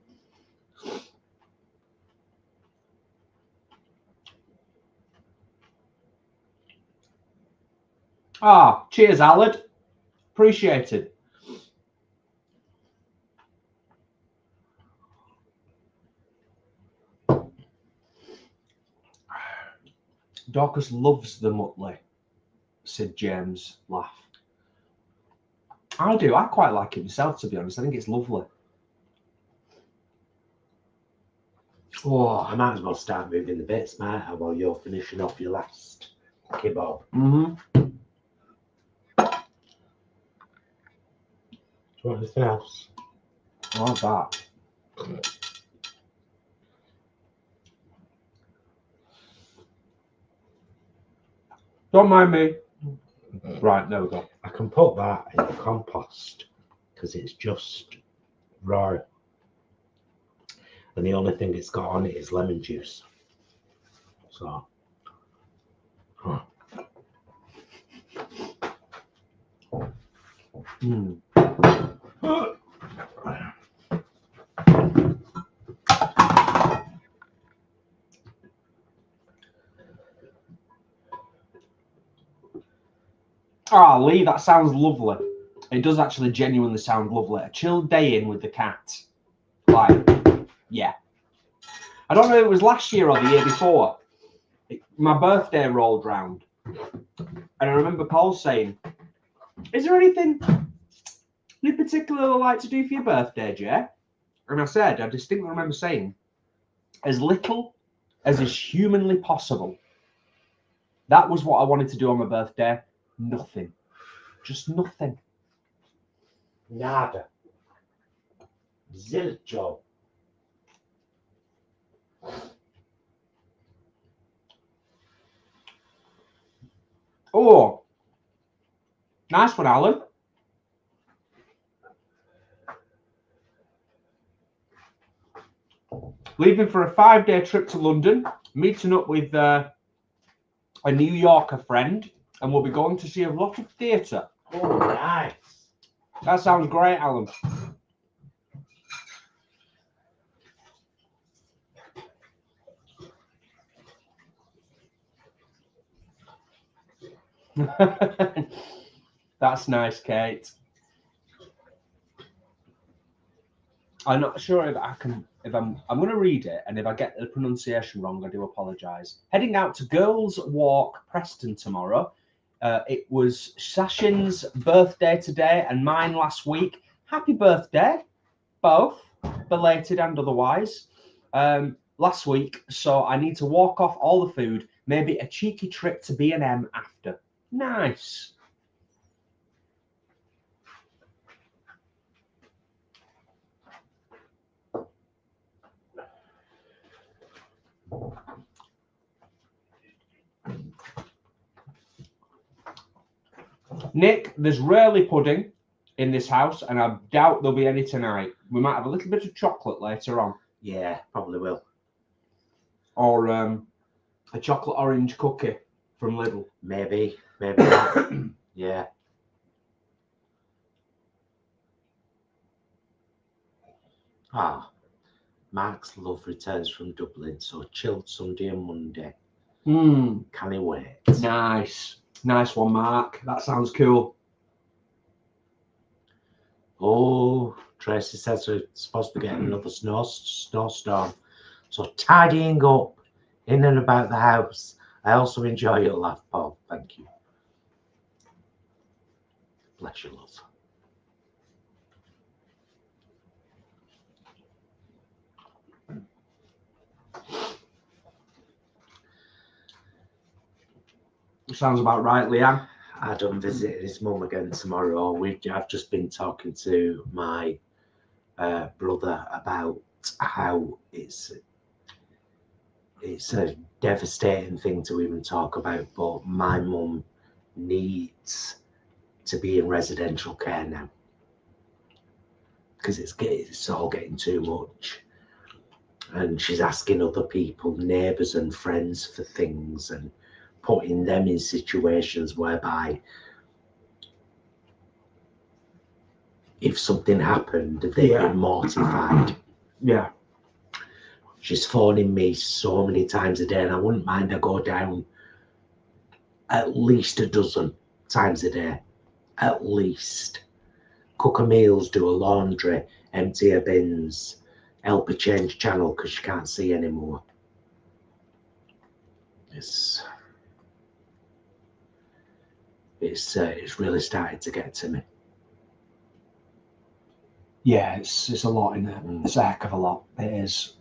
Cheers, Alad. Appreciated. Dorcas loves the Muttley, said James, laugh. I do. I quite like it myself, to be honest. I think it's lovely. Oh, I might as well start moving the bits, mate, while you're finishing off your last kebab. Mm-hmm. Do you want anything else? I like that. Don't mind me. Right, there we go. I can put that in the compost because it's just raw. And the only thing it's got on it is lemon juice. So, Mm. Ah, Lee, that sounds lovely. It does actually genuinely sound lovely. A chilled day in with the cat. Like, yeah. I don't know if it was last year or the year before. My birthday rolled round. And I remember Paul saying, is there anything you particularly like to do for your birthday, Jay? And I said, I distinctly remember saying, as little as is humanly possible. That was what I wanted to do on my birthday. Nothing. Just nothing. nada. Zilcho. Oh, nice one, Alan. Leaving for a 5-day trip to London, meeting up with a New Yorker friend, and we'll be going to see a lot of theatre. Oh, nice. That sounds great, Alan. That's nice, Kate. I'm not sure if I'm going to read it, and if I get the pronunciation wrong, I do apologise. Heading out to Girls Walk Preston tomorrow. It was Sashin's birthday today and mine last week. Happy birthday, both, belated and otherwise. Last week, so I need to walk off all the food, maybe a cheeky trip to B&M after. Nice. Nick, there's rarely pudding in this house, and I doubt there'll be any tonight. We might have a little bit of chocolate later on. Yeah, probably will. Or a chocolate orange cookie from Lidl. Maybe not. Yeah. Ah, Mark's love returns from Dublin, so chilled Sunday and Monday. Can he wait? Nice. Nice one, Mark. That sounds cool. Oh, Tracy says we're supposed to be getting another snowstorm. So tidying up in and about the house. I also enjoy your laugh, Paul. Thank you. Bless you, love. Sounds about right, Leanne. Adam visiting his mum again tomorrow. I've just been talking to my brother about how it's a devastating thing to even talk about, but my mum needs to be in residential care now because it's all getting too much, and she's asking other people, neighbours and friends, for things and putting them in situations whereby if something happened, they'd be mortified. Yeah. She's phoning me so many times a day, and I wouldn't mind her go down at least a dozen times a day. At least. Cook her meals, do her laundry, empty her bins, help her change channel because she can't see anymore. It's really started to get to me. Yeah, it's a lot in there. It's a heck of a lot. It is.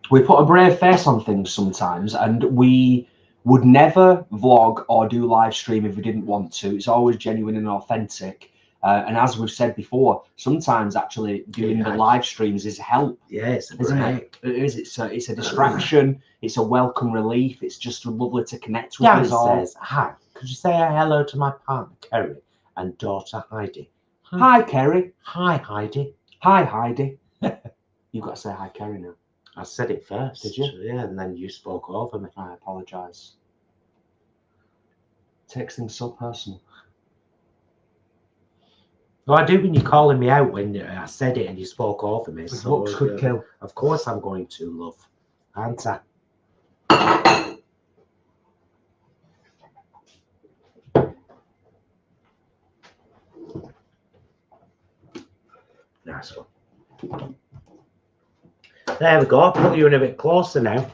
We put a brave face on things sometimes, and we would never vlog or do live stream if we didn't want to. It's always genuine and authentic. And as we've said before, sometimes actually doing the live streams is help. Yeah, it's a break. Isn't it? It is. It's a distraction. It's a welcome relief. It's just lovely to connect with us all. Says, hi, could you say hello to my partner, Kerry, and daughter, Heidi? Hi, Kerry. Hi, Heidi. Hi, Heidi. You've got to say hi, Kerry now. I said it first. Did you? Yeah, and then you spoke over me. I apologise. Takes things so personal. Well, I do when you're calling me out when I said it and you spoke over me. So looks could kill. Of course I'm going to, love. Aren't I? Nice one. There we go. I'll put you in a bit closer now.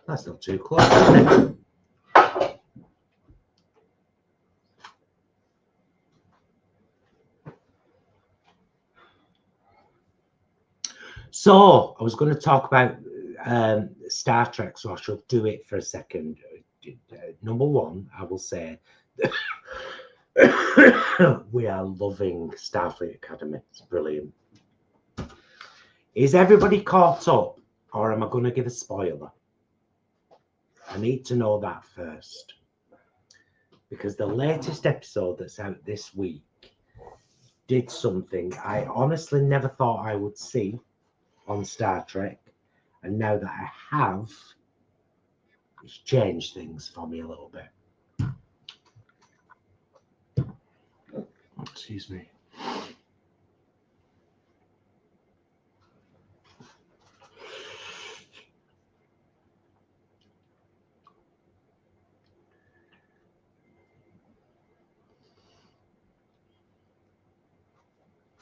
That's not too close, is it? So I was going to talk about Star Trek, so I shall do it for a second. Number one, I will say we are loving Starfleet Academy. It's brilliant. Is everybody caught up, or am I going to give a spoiler? I need to know that first, because the latest episode that's out this week did something I honestly never thought I would see on Star Trek, and now that I have, it's changed things for me a little bit. Excuse me.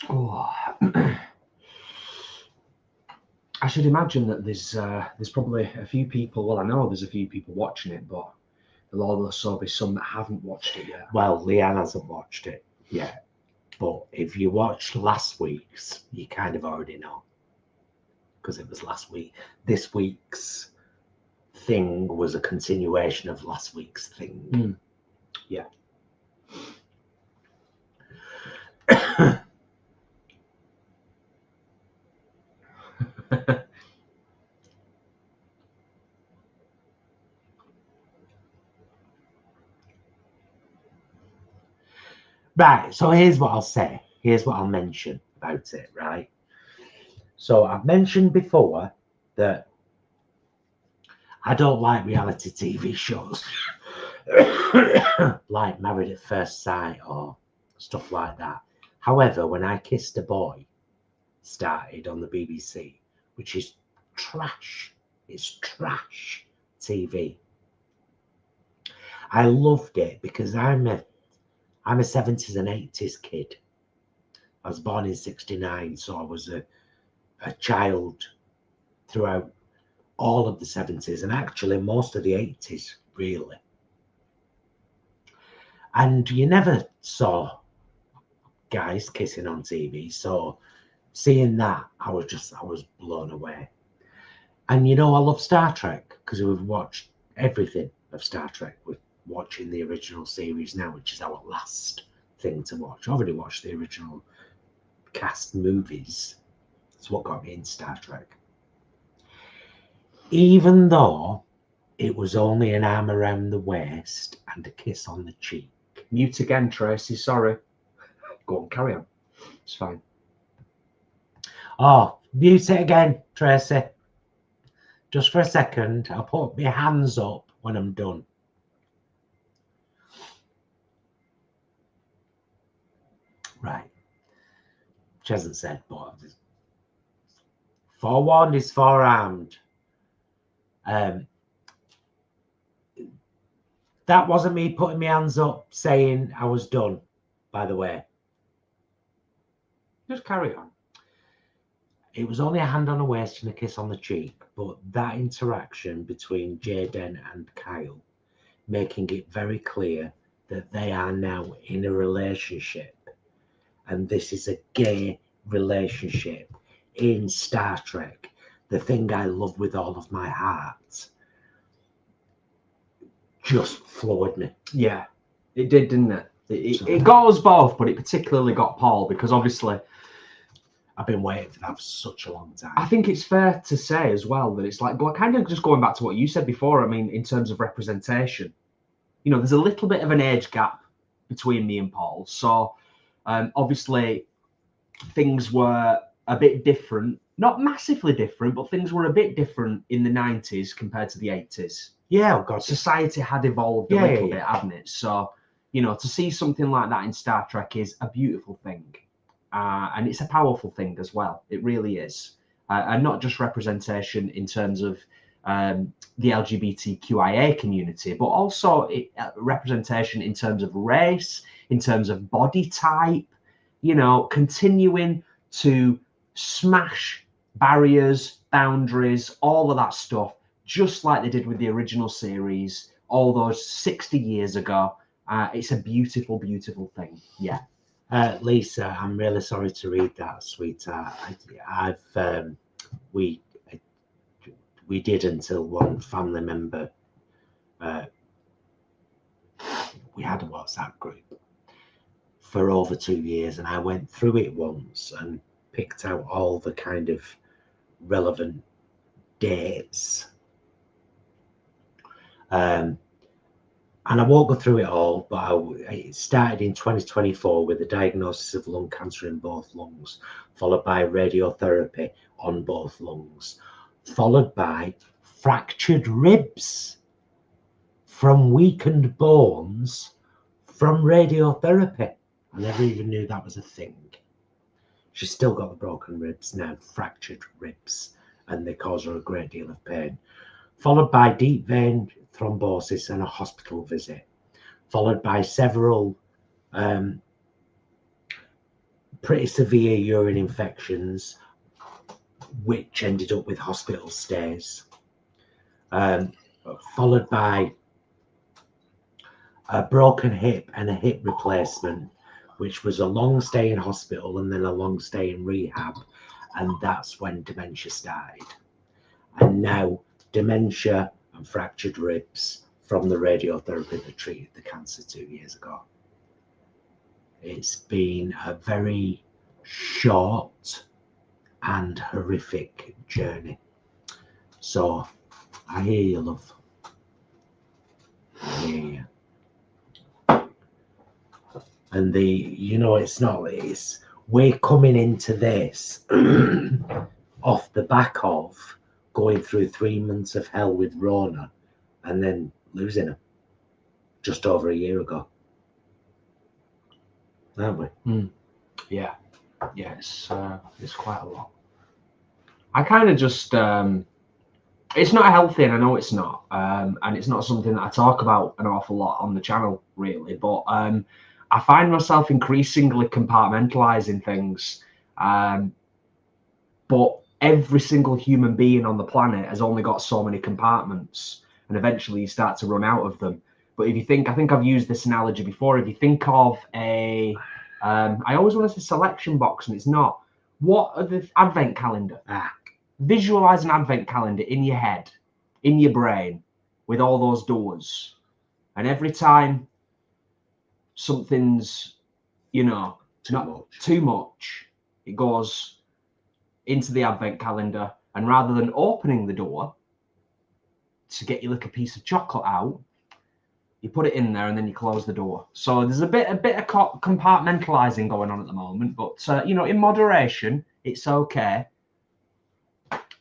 Oh. I should imagine that there's probably a few people. Well, I know there's a few people watching it, but there'll also be some that haven't watched it yet. Well, Leanne hasn't watched it yet, but if you watched last week's, you kind of already know, because it was last week. This week's thing was a continuation of last week's thing. Yeah. Right, so here's what I'll say. Here's what I'll mention about it, right? So I've mentioned before that I don't like reality TV shows like Married at First Sight or stuff like that. However, When I Kissed a Boy started on the BBC, which is trash. It's trash TV. I loved it because I'm a 70s and 80s kid. I was born in 69, so I was a child throughout all of the 70s and actually most of the 80s, really. And you never saw guys kissing on TV, so seeing that, I was blown away. And you know, I love Star Trek because we've watched everything of Star Trek. We're watching the original series now, which is our last thing to watch. I already watched the original cast movies. That's what got me in Star Trek. Even though it was only an arm around the waist and a kiss on the cheek. Mute again, Tracy. Sorry. Go on, carry on. It's fine. Oh, mute it again, Tracy. Just for a second. I'll put my hands up when I'm done. Right. She hasn't said, but forewarned is forearmed. That wasn't me putting my hands up saying I was done, by the way. Just carry on. It was only a hand on the waist and a kiss on the cheek. But that interaction between Jaden and Kyle, making it very clear that they are now in a relationship, and this is a gay relationship in Star Trek, the thing I love with all of my heart, just floored me. Yeah, it did, didn't it? It got us both, but it particularly got Paul, because obviously I've been waiting for that for such a long time. I think it's fair to say as well that it's like, kind of just going back to what you said before, I mean, in terms of representation, you know, there's a little bit of an age gap between me and Paul. So obviously things were a bit different, not massively different, but things were a bit different in the 90s compared to the 80s. Yeah, oh God. Society had evolved a little bit, hadn't it? So, you know, to see something like that in Star Trek is a beautiful thing. And it's a powerful thing as well. It really is. And not just representation in terms of the LGBTQIA community, but also representation in terms of race, in terms of body type, you know, continuing to smash barriers, boundaries, all of that stuff, just like they did with the original series all those 60 years ago. It's a beautiful, beautiful thing. Yeah. Lisa, I'm really sorry to read that, sweetheart. We did until one family member. We had a WhatsApp group for over 2 years, and I went through it once and picked out all the kind of relevant dates. And I won't go through it all, but it started in 2024 with a diagnosis of lung cancer in both lungs, followed by radiotherapy on both lungs, followed by fractured ribs from weakened bones from radiotherapy. I never even knew that was a thing. She's still got the broken ribs now, fractured ribs, and they cause her a great deal of pain. Followed by deep vein thrombosis and a hospital visit, followed by several pretty severe urine infections, which ended up with hospital stays, followed by a broken hip and a hip replacement, which was a long stay in hospital and then a long stay in rehab, and that's when dementia started. And now dementia and fractured ribs from the radiotherapy that treated the cancer 2 years ago. It's been a very short and horrific journey. So I hear you, love. I hear you. And we're coming into this off the back of going through 3 months of hell with Rona and then losing her just over a year ago, aren't we? Yeah, it's quite a lot. I kind of just it's not healthy, and I know it's not, and it's not something that I talk about an awful lot on the channel, really, but I find myself increasingly compartmentalizing things, but every single human being on the planet has only got so many compartments, and eventually you start to run out of them. But if you think, I think I've used this analogy before, if you think of I always want to say selection box, and it's not. What are the advent calendar? Visualize an advent calendar in your head, in your brain, with all those doors. And every time something's, not too much, it goes into the advent calendar, and rather than opening the door to get your little piece of chocolate out, you put it in there and then you close the door. So there's a bit of compartmentalizing going on at the moment, but in moderation, it's okay.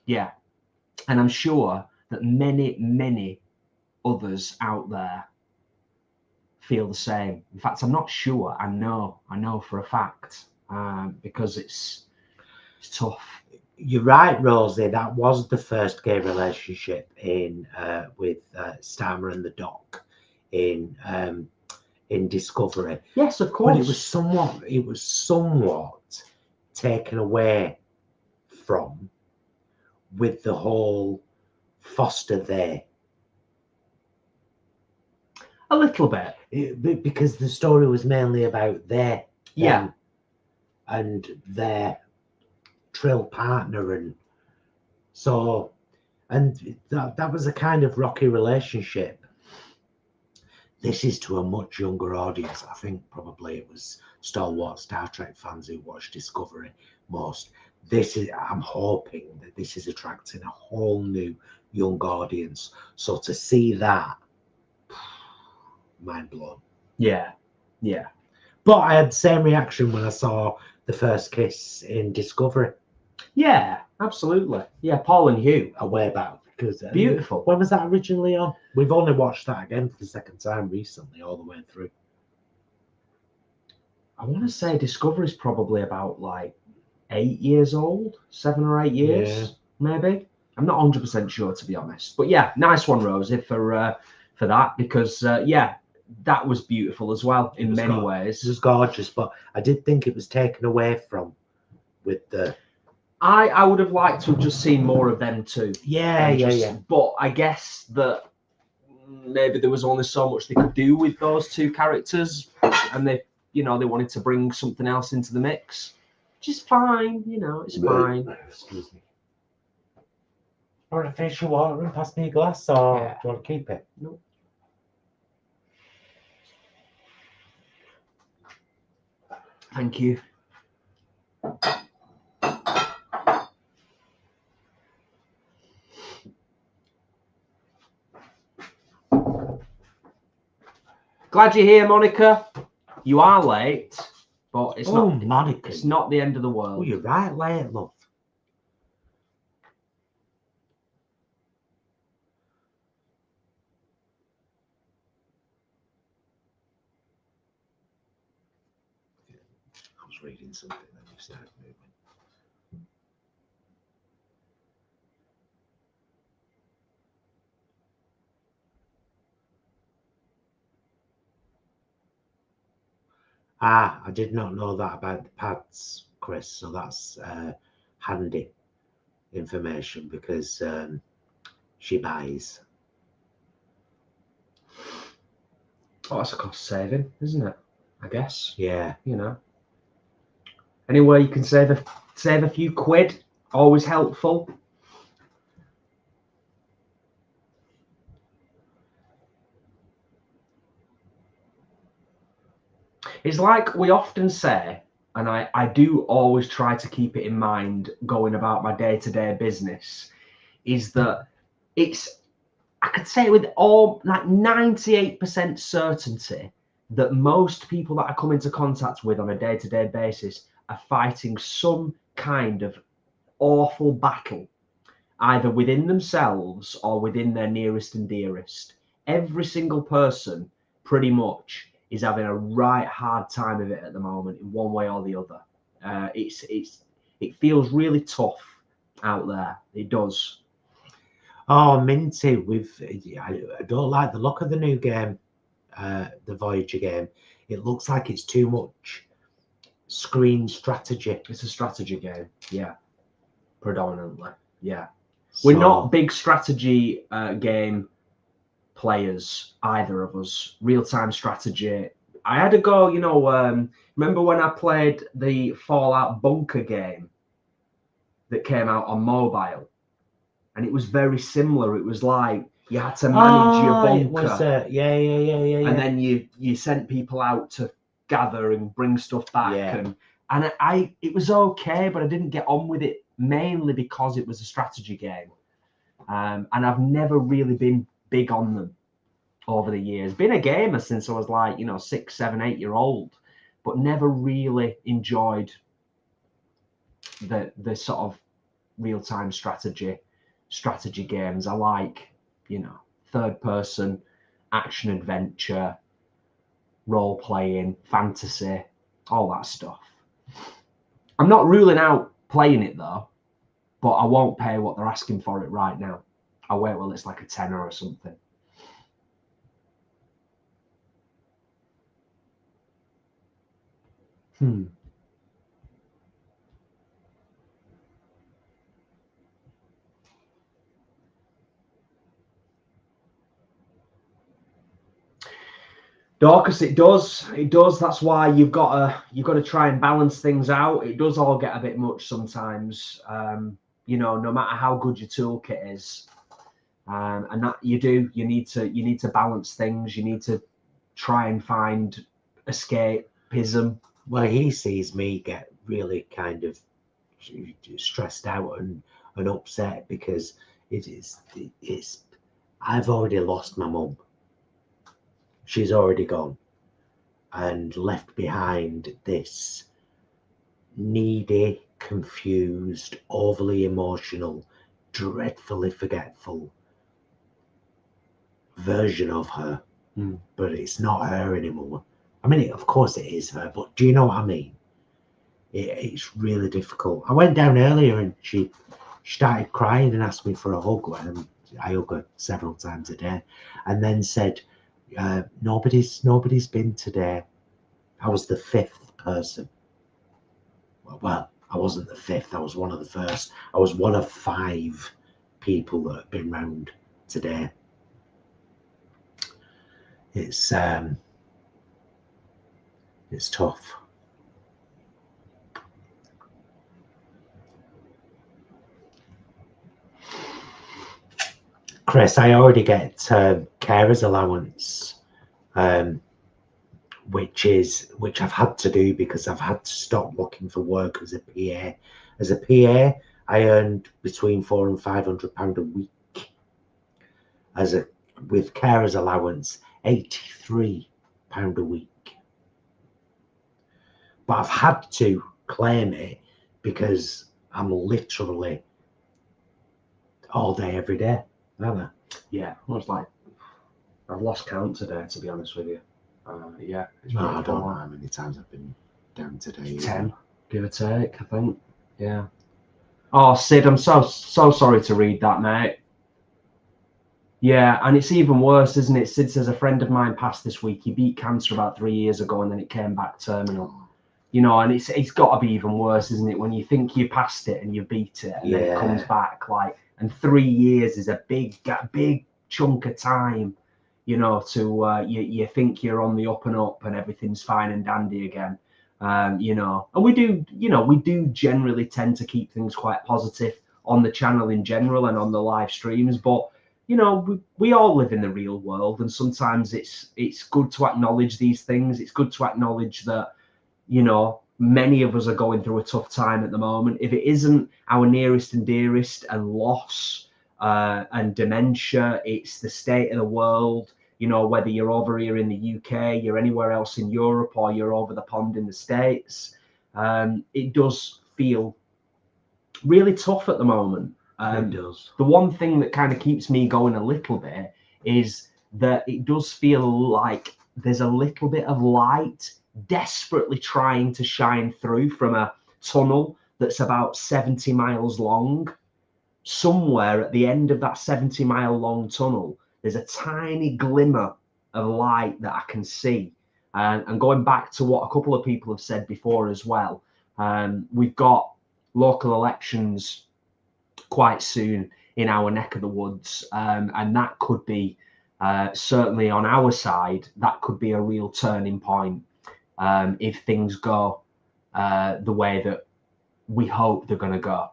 Yeah, and I'm sure that many others out there feel the same. In fact, I'm not sure. I know for a fact, because it's tough. You're right, Rosie. That was the first gay relationship with Starmer and the Doc in Discovery. Yes, of course. But it was somewhat taken away from with the whole foster they? A little bit. Because the story was mainly about them Yeah. and their trill partner, and so, and that was a kind of rocky relationship. This is to a much younger audience. I think probably it was stalwart Star Trek fans who watched Discovery most. I'm hoping that this is attracting a whole new young audience. So to see that, mind blown. Yeah. Yeah. But I had the same reaction when I saw the first kiss in Discovery. Yeah, absolutely. Yeah, Paul and Hugh. A way back. Because Beautiful. When was that originally on? We've only watched that again for the second time recently, all the way through. I want to say Discovery's probably about like 8 years old, 7 or 8 years, maybe. I'm not 100% sure, to be honest. But yeah, nice one, Rosie, for that, because yeah, that was beautiful as well in many ways. It was gorgeous, but I did think it was taken away from with the. I would have liked to have just seen more of them too. Yeah. But I guess that maybe there was only so much they could do with those two characters, and they wanted to bring something else into the mix, which is fine. It's fine. Excuse me. Want to finish your water and pass me a glass, or do you want to keep it? No. Thank you. Glad you're here, Monica. You are late, but it's not. Monica. It's not the end of the world. Oh, you're right, late, love. I was reading something and you started moving. I did not know that about the pads, Chris. So that's handy information because she buys. Oh, that's a cost saving, isn't it? I guess. Yeah. Anywhere you can save a few quid, always helpful. It's like we often say, and I do always try to keep it in mind going about my day-to-day business, is that I could say with all like 98% certainty that most people that I come into contact with on a day-to-day basis are fighting some kind of awful battle, either within themselves or within their nearest and dearest. Every single person pretty much is having a right hard time of it at the moment in one way or the other. It feels really tough out there. It does. Oh, Minty, I don't like the look of the new game, the Voyager game. It looks like it's too much screen strategy. It's a strategy game, yeah, predominantly, yeah. We're not big strategy game players, either of us. Real-time strategy. I had a go, remember when I played the Fallout Bunker game that came out on mobile? And it was very similar. It was like you had to manage your bunker. It was, yeah. And then you sent people out to gather and bring stuff back. Yeah. And it was okay, but I didn't get on with it mainly because it was a strategy game. And I've never really been big on them over the years. Been a gamer since I was like, 6, 7, 8 year old, but never really enjoyed the sort of real-time strategy games. I like, third person action adventure, role playing, fantasy, all that stuff. I'm not ruling out playing it though, but I won't pay what they're asking for it right now. I'll wait till it's like a tenner or something. Dorcas, it does. It does. That's why you've got to try and balance things out. It does all get a bit much sometimes. You know, no matter how good your toolkit is, and that you need to balance things. You need to try and find escapism. Well, he sees me get really kind of stressed out and upset because it's I've already lost my mum. She's already gone and left behind this needy, confused, overly emotional, dreadfully forgetful version of her. But it's not her anymore. I mean, of course it is her, but do you know what I mean? It's really difficult. I went down earlier and she started crying and asked me for a hug, and I hug her several times a day, and then said, nobody's been today. I was the 5th person. Well, I wasn't the 5th. I was one of the first. I was one of 5 people that have been round today. It's tough. Chris, I already get carer's allowance, which I've had to do because I've had to stop looking for work as a PA. As a PA, I earned between £400 and £500 a week. With carer's allowance, £83 a week. But I've had to claim it because I'm literally all day, every day, aren't I? Yeah, well, it's like I've lost count today, to be honest with you. Yeah, it's No, I don't know how many times I've been down today. 10, give or take, I think. Yeah. Oh, Sid, I'm so sorry to read that, mate. Yeah, and it's even worse, isn't it? Sid says a friend of mine passed this week. He beat cancer about 3 years ago, and then it came back terminal. You know, and it's got to be even worse, isn't it? When you think you passed it and you beat it, and then it comes back, like, and 3 years is a big chunk of time. You know, to you think you're on the up and up and everything's fine and dandy again. You know, and we do generally tend to keep things quite positive on the channel in general and on the live streams, but you know, we all live in the real world, and sometimes it's good to acknowledge these things. It's good to acknowledge that, you know, many of us are going through a tough time at the moment. If it isn't our nearest and dearest and loss and dementia, it's the state of the world. You know, whether you're over here in the UK, you're anywhere else in Europe, or you're over the pond in the States, it does feel really tough at the moment. It does. The one thing that kind of keeps me going a little bit is that it does feel like there's a little bit of light desperately trying to shine through from a tunnel that's about 70 miles long. Somewhere at the end of that 70-mile long tunnel, there's a tiny glimmer of light that I can see. And going back to what a couple of people have said before as well, we've got local elections quite soon in our neck of the woods, and that could be certainly on our side, that could be a real turning point if things go the way that we hope they're going to go.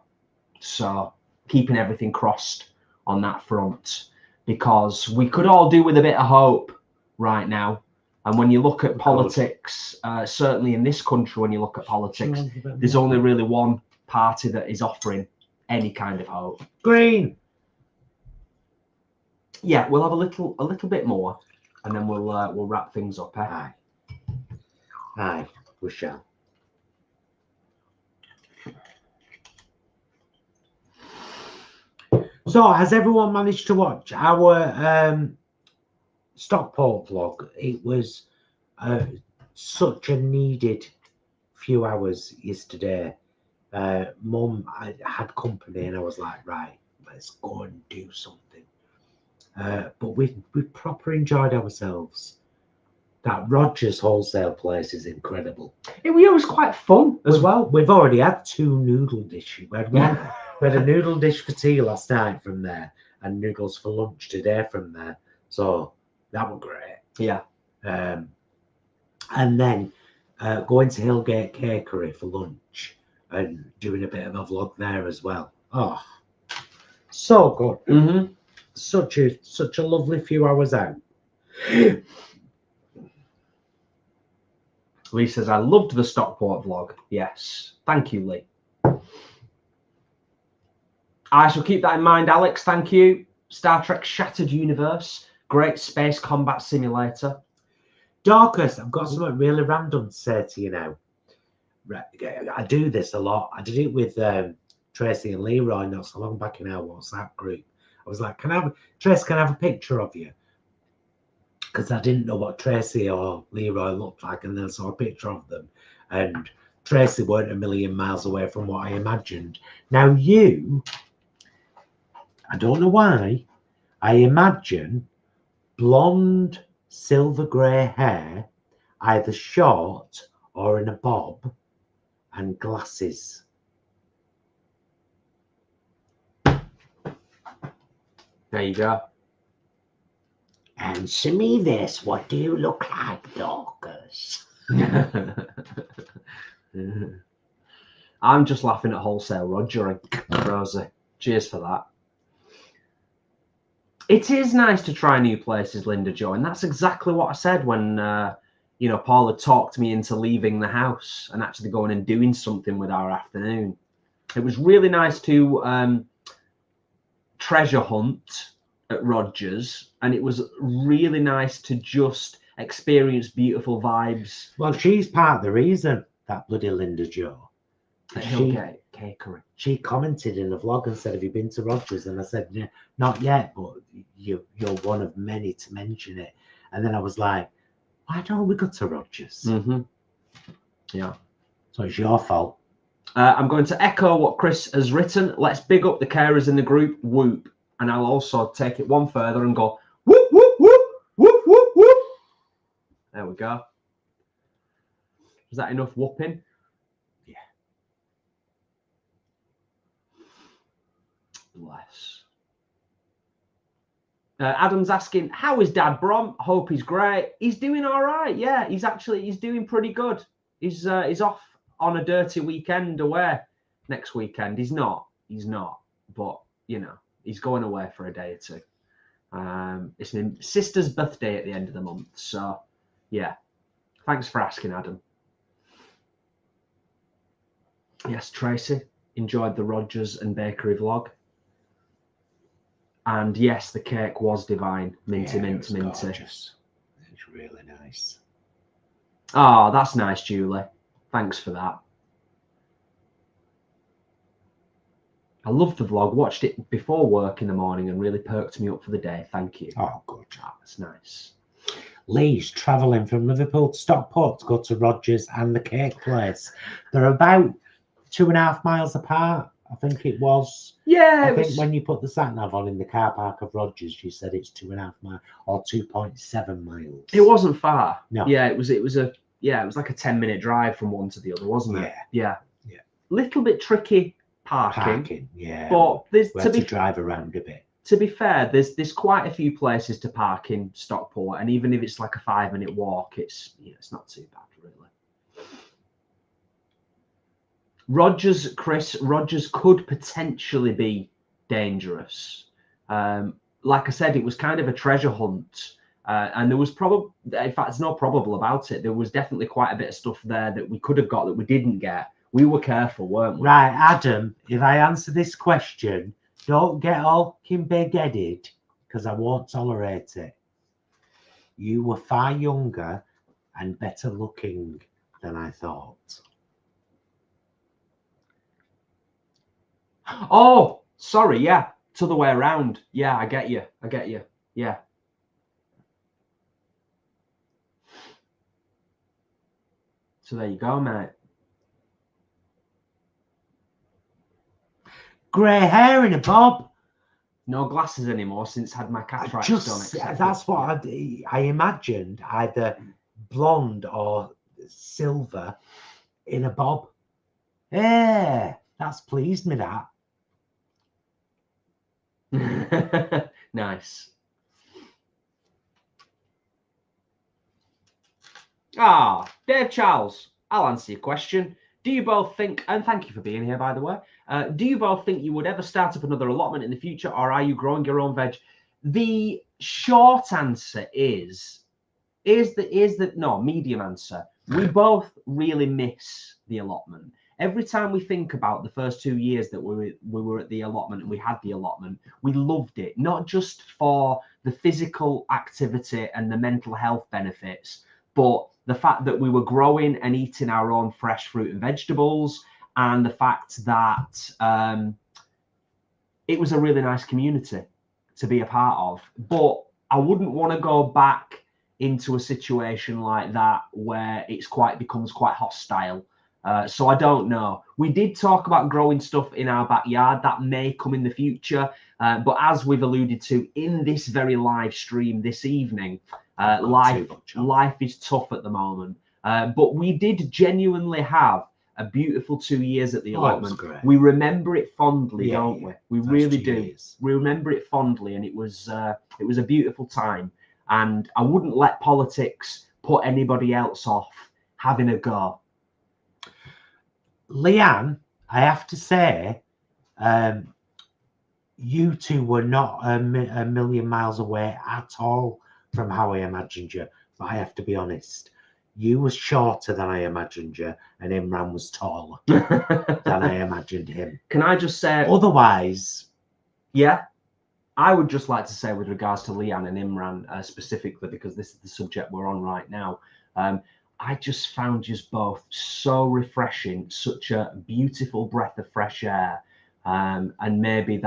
So keeping everything crossed on that front, because we could all do with a bit of hope right now. And when you look at politics, certainly in this country, when you look at politics, there's only really one party that is offering any kind of hope. Green. Yeah, we'll have a little bit more, and then we'll wrap things up. Eh? Aye, we shall. So, has everyone managed to watch our Stockport vlog? It was such a needed few hours yesterday. Mum, I had company, and I was like, right, let's go and do something. But we proper enjoyed ourselves. That Rogers wholesale place is incredible. It was quite fun as well. We've already had 2 noodle dishes. We had one. We had a noodle dish for tea last night from there, and noodles for lunch today from there. So that was great. Yeah. and then going to Hillgate Cakery for lunch and doing a bit of a vlog there as well. Oh, so good. Mm-hmm. Such a lovely few hours out. Lee says, I loved the Stockport vlog. Yes. Thank you, Lee. I shall keep that in mind, Alex. Thank you. Star Trek Shattered Universe. Great space combat simulator. Dorcas, I've got something really random to say to you now. Right, I do this a lot. I did it with Tracy and Leroy not so long back in our WhatsApp group. I was like, Tracy, can I have a picture of you? Because I didn't know what Tracy or Leroy looked like, and then I saw a picture of them. And Tracy weren't a million miles away from what I imagined. Now you, I don't know why, I imagine blonde, silver grey hair, either short or in a bob, and glasses. There you go. Answer me this. What do you look like, Dorcas? I'm just laughing at wholesale Rogering, Rosie. Cheers for that. It is nice to try new places, Linda Jo, and that's exactly what I said when Paul had talked me into leaving the house and actually going and doing something with our afternoon. It was really nice to treasure hunt at Rogers, and it was really nice to just experience beautiful vibes. Well, she's part of the reason, that bloody Linda Jo. At Hillgate Cakery. She commented in the vlog and said, have you been to Rogers? And I said, yeah, not yet, but you're one of many to mention it. And then I was like, why don't we go to Rogers? Mm-hmm. Yeah. So it's your fault. I'm going to echo what Chris has written. Let's big up the carers in the group. Whoop. And I'll also take it one further and go, whoop, whoop, whoop, whoop, whoop, whoop. There we go. Is that enough whooping? Yeah. Bless. Adam's asking, how is Dad Brom? Hope he's great. He's doing all right. Yeah, he's doing pretty good. He's off on a dirty weekend away next weekend. He's not, but he's going away for a day or two. It's my sister's birthday at the end of the month. So yeah, thanks for asking, Adam. Yes, Tracy enjoyed the Rogers and Bakery vlog. And yes, the cake was divine. Minty. Gorgeous. It's really nice. Oh, that's nice, Julie. Thanks for that. I loved the vlog. Watched it before work in the morning and really perked me up for the day. Thank you. Oh, good. Oh, that's nice. Lee's travelling from Liverpool to Stockport to go to Rogers and the cake place. They're about 2.5 miles apart, I think it was. Yeah, I think when you put the sat nav on in the car park of Rogers, you said it's 2.5 miles or 2.7 miles. It wasn't far. No. Yeah, it was like a 10-minute drive from one to the other, wasn't it? Yeah. Little bit tricky parking. Yeah. But there's to drive around a bit. To be fair, there's quite a few places to park in Stockport, and even if it's like a 5-minute walk, it's not too bad really. Rogers could potentially be dangerous. Like I said, it was kind of a treasure hunt, and there was probably, in fact, it's not probable about it. There was definitely quite a bit of stuff there that we could have got that we didn't get. We were careful, weren't we? Right, Adam, if I answer this question, don't get all big-headed, because I won't tolerate it. You were far younger and better looking than I thought. Oh, sorry, yeah. It's the other way around. Yeah, I get you. Yeah. So there you go, mate. Grey hair in a bob. No glasses anymore since I had my cataracts done. That's what I imagined, either blonde or silver in a bob. Yeah, that's pleased me, that. Nice. Dave Charles, I'll answer your question. Do you both think, and thank you for being here, by the way, do you both think you would ever start up another allotment in the future, or are you growing your own veg? The short answer is medium answer. We both really miss the allotment. Every time we think about the first 2 years that we were at the allotment and we had the allotment, we loved it, not just for the physical activity and the mental health benefits, but the fact that we were growing and eating our own fresh fruit and vegetables, and the fact that it was a really nice community to be a part of. But I wouldn't want to go back into a situation like that where becomes quite hostile. So I don't know. We did talk about growing stuff in our backyard. That may come in the future. But as we've alluded to in this very live stream this evening, life is tough at the moment. But we did genuinely have a beautiful 2 years at the allotment. We remember it fondly, don't we? We really do. We remember it fondly, and it was a beautiful time. And I wouldn't let politics put anybody else off having a go. Leanne, I have to say, you two were not a million miles away at all from how I imagined you. But I have to be honest, you were shorter than I imagined you, and Imran was taller than I imagined him. Can I just say, otherwise, yeah, I would just like to say, with regards to Leanne and Imran specifically, because this is the subject we're on right now, I just found you both so refreshing, such a beautiful breath of fresh air. And maybe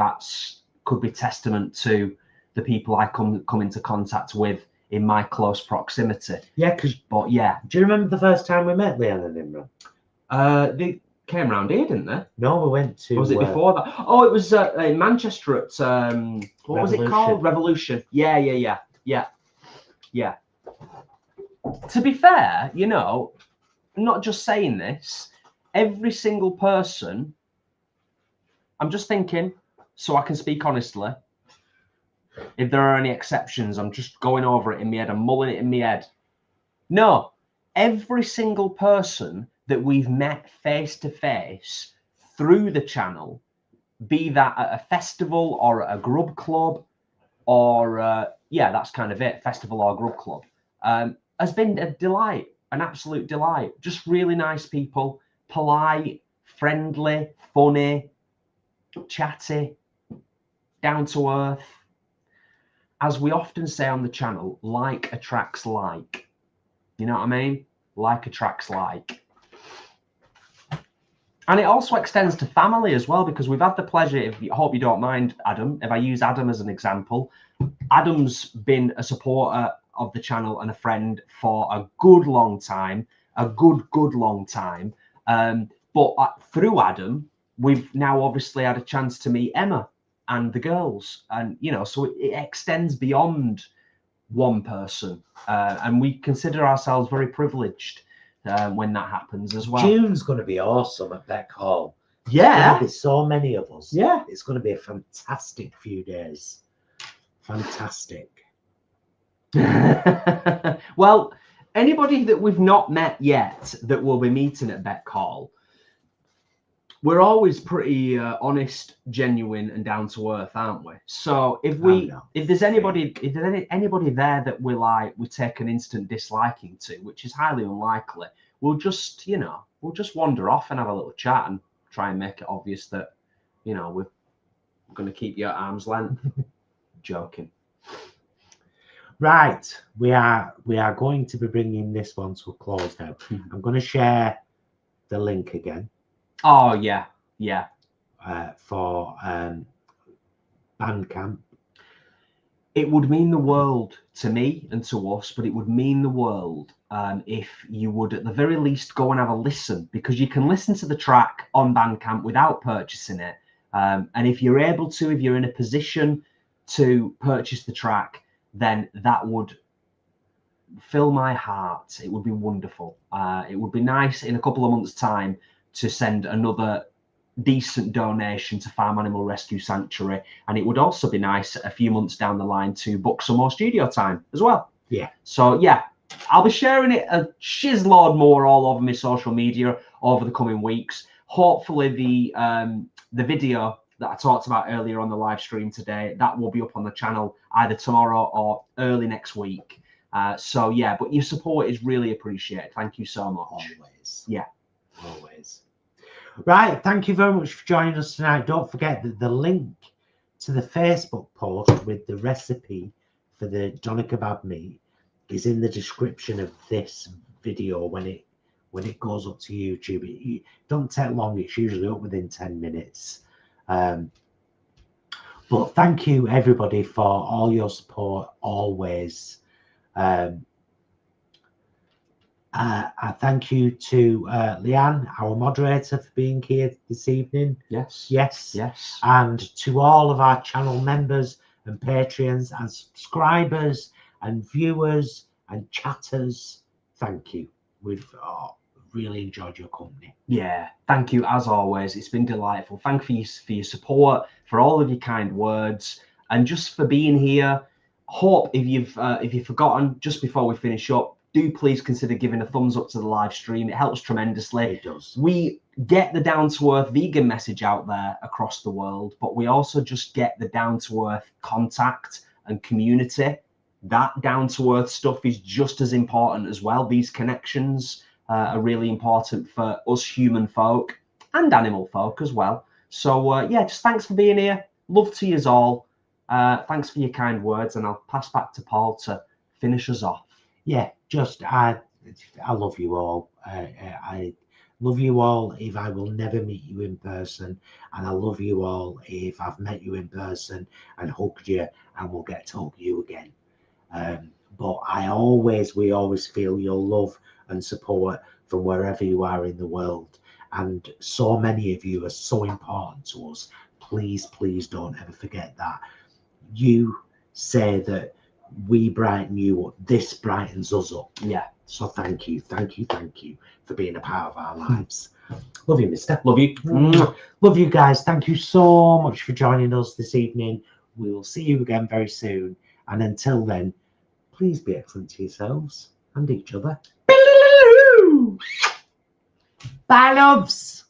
could be testament to the people I come into contact with in my close proximity. Yeah, do you remember the first time we met Leanne and Imran? They came round here, didn't they? No, we went to... Or was it before that? Oh, it was in Manchester at... what was it called? Revolution. Yeah. To be fair, you know, not just saying this, every single person... I'm just thinking, so I can speak honestly. If there are any exceptions, I'm just going over it in my head. I'm mulling it in my head. No, every single person that we've met face to face through the channel, be that at a festival or at a grub club, or that's kind of it, festival or grub club, has been a delight, an absolute delight. Just really nice people, polite, friendly, funny, chatty, down to earth. As we often say on the channel, like attracts like. You know what I mean? Like attracts like. And it also extends to family as well, because we've had the pleasure, I hope you don't mind, Adam, if I use Adam as an example. Adam's been a supporter of the channel and a friend for a good long time, good long time. But through Adam, we've now obviously had a chance to meet Emma and the girls, and you know, so it extends beyond one person, and we consider ourselves very privileged when that happens as well. June's going to be awesome at Beck Hall. Yeah, there's so many of us. Yeah, it's going to be a fantastic few days. Fantastic. Well, anybody that we've not met yet that we'll be meeting at Beck Hall, we're always pretty honest, genuine, and down to earth, aren't we? So if there's anybody there that we take an instant disliking to, which is highly unlikely, we'll just wander off and have a little chat and try and make it obvious that, you know, we're going to keep you at arm's length. Joking. Right, we are going to be bringing this one to a close now. I'm going to share the link again. Oh yeah. For Bandcamp. It would mean the world to me and to us, but it would mean the world if you would at the very least go and have a listen, because you can listen to the track on Bandcamp without purchasing it. And if you're able to, if you're in a position to purchase the track, then that would fill my heart. It would be wonderful. It would be nice in a couple of months' time to send another decent donation to Farm Animal Rescue Sanctuary, and it would also be nice a few months down the line to book some more studio time as well. Yeah. So yeah, I'll be sharing it a shizload more all over my social media over the coming weeks. Hopefully the video that I talked about earlier on the live stream today, that will be up on the channel either tomorrow or early next week. So yeah, but your support is really appreciated. Thank you so much. Always. Yeah. Always. Right. Thank you very much for joining us tonight. Don't forget that the link to the Facebook post with the recipe for the doner kebab meat is in the description of this video when it goes up to YouTube. It don't take long. It's usually up within 10 minutes. But thank you everybody for all your support always. I thank you to Leanne, our moderator, for being here this evening. Yes. And to all of our channel members and Patreons and subscribers and viewers and chatters, thank you. We've really enjoyed your company. Yeah, thank you as always. It's been delightful. Thank you for your support, for all of your kind words, and just for being here. Hope if you've forgotten, just before we finish up, do please consider giving a thumbs up to the live stream. It helps tremendously. It does. We get the down-to-earth vegan message out there across the world, but we also just get the down-to-earth contact and community. That down-to-earth stuff is just as important as well. These connections are really important for us human folk and animal folk as well. So yeah, just thanks for being here. Love to yous all. Thanks for your kind words, and I'll pass back to Paul to finish us off. Yeah, just I love you all. I love you all if I will never meet you in person, and I love you all if I've met you in person and hugged you and we'll get to hug you again. But we always feel your love and support from wherever you are in the world, and so many of you are so important to us. Please don't ever forget that. You say that we brighten you up. This brightens us up. Yeah. So thank you for being a part of our lives. Love you, mister. Love you. Love you guys. Thank you so much for joining us this evening. We will see you again very soon. And until then, please be excellent to yourselves and each other. Bye, loves.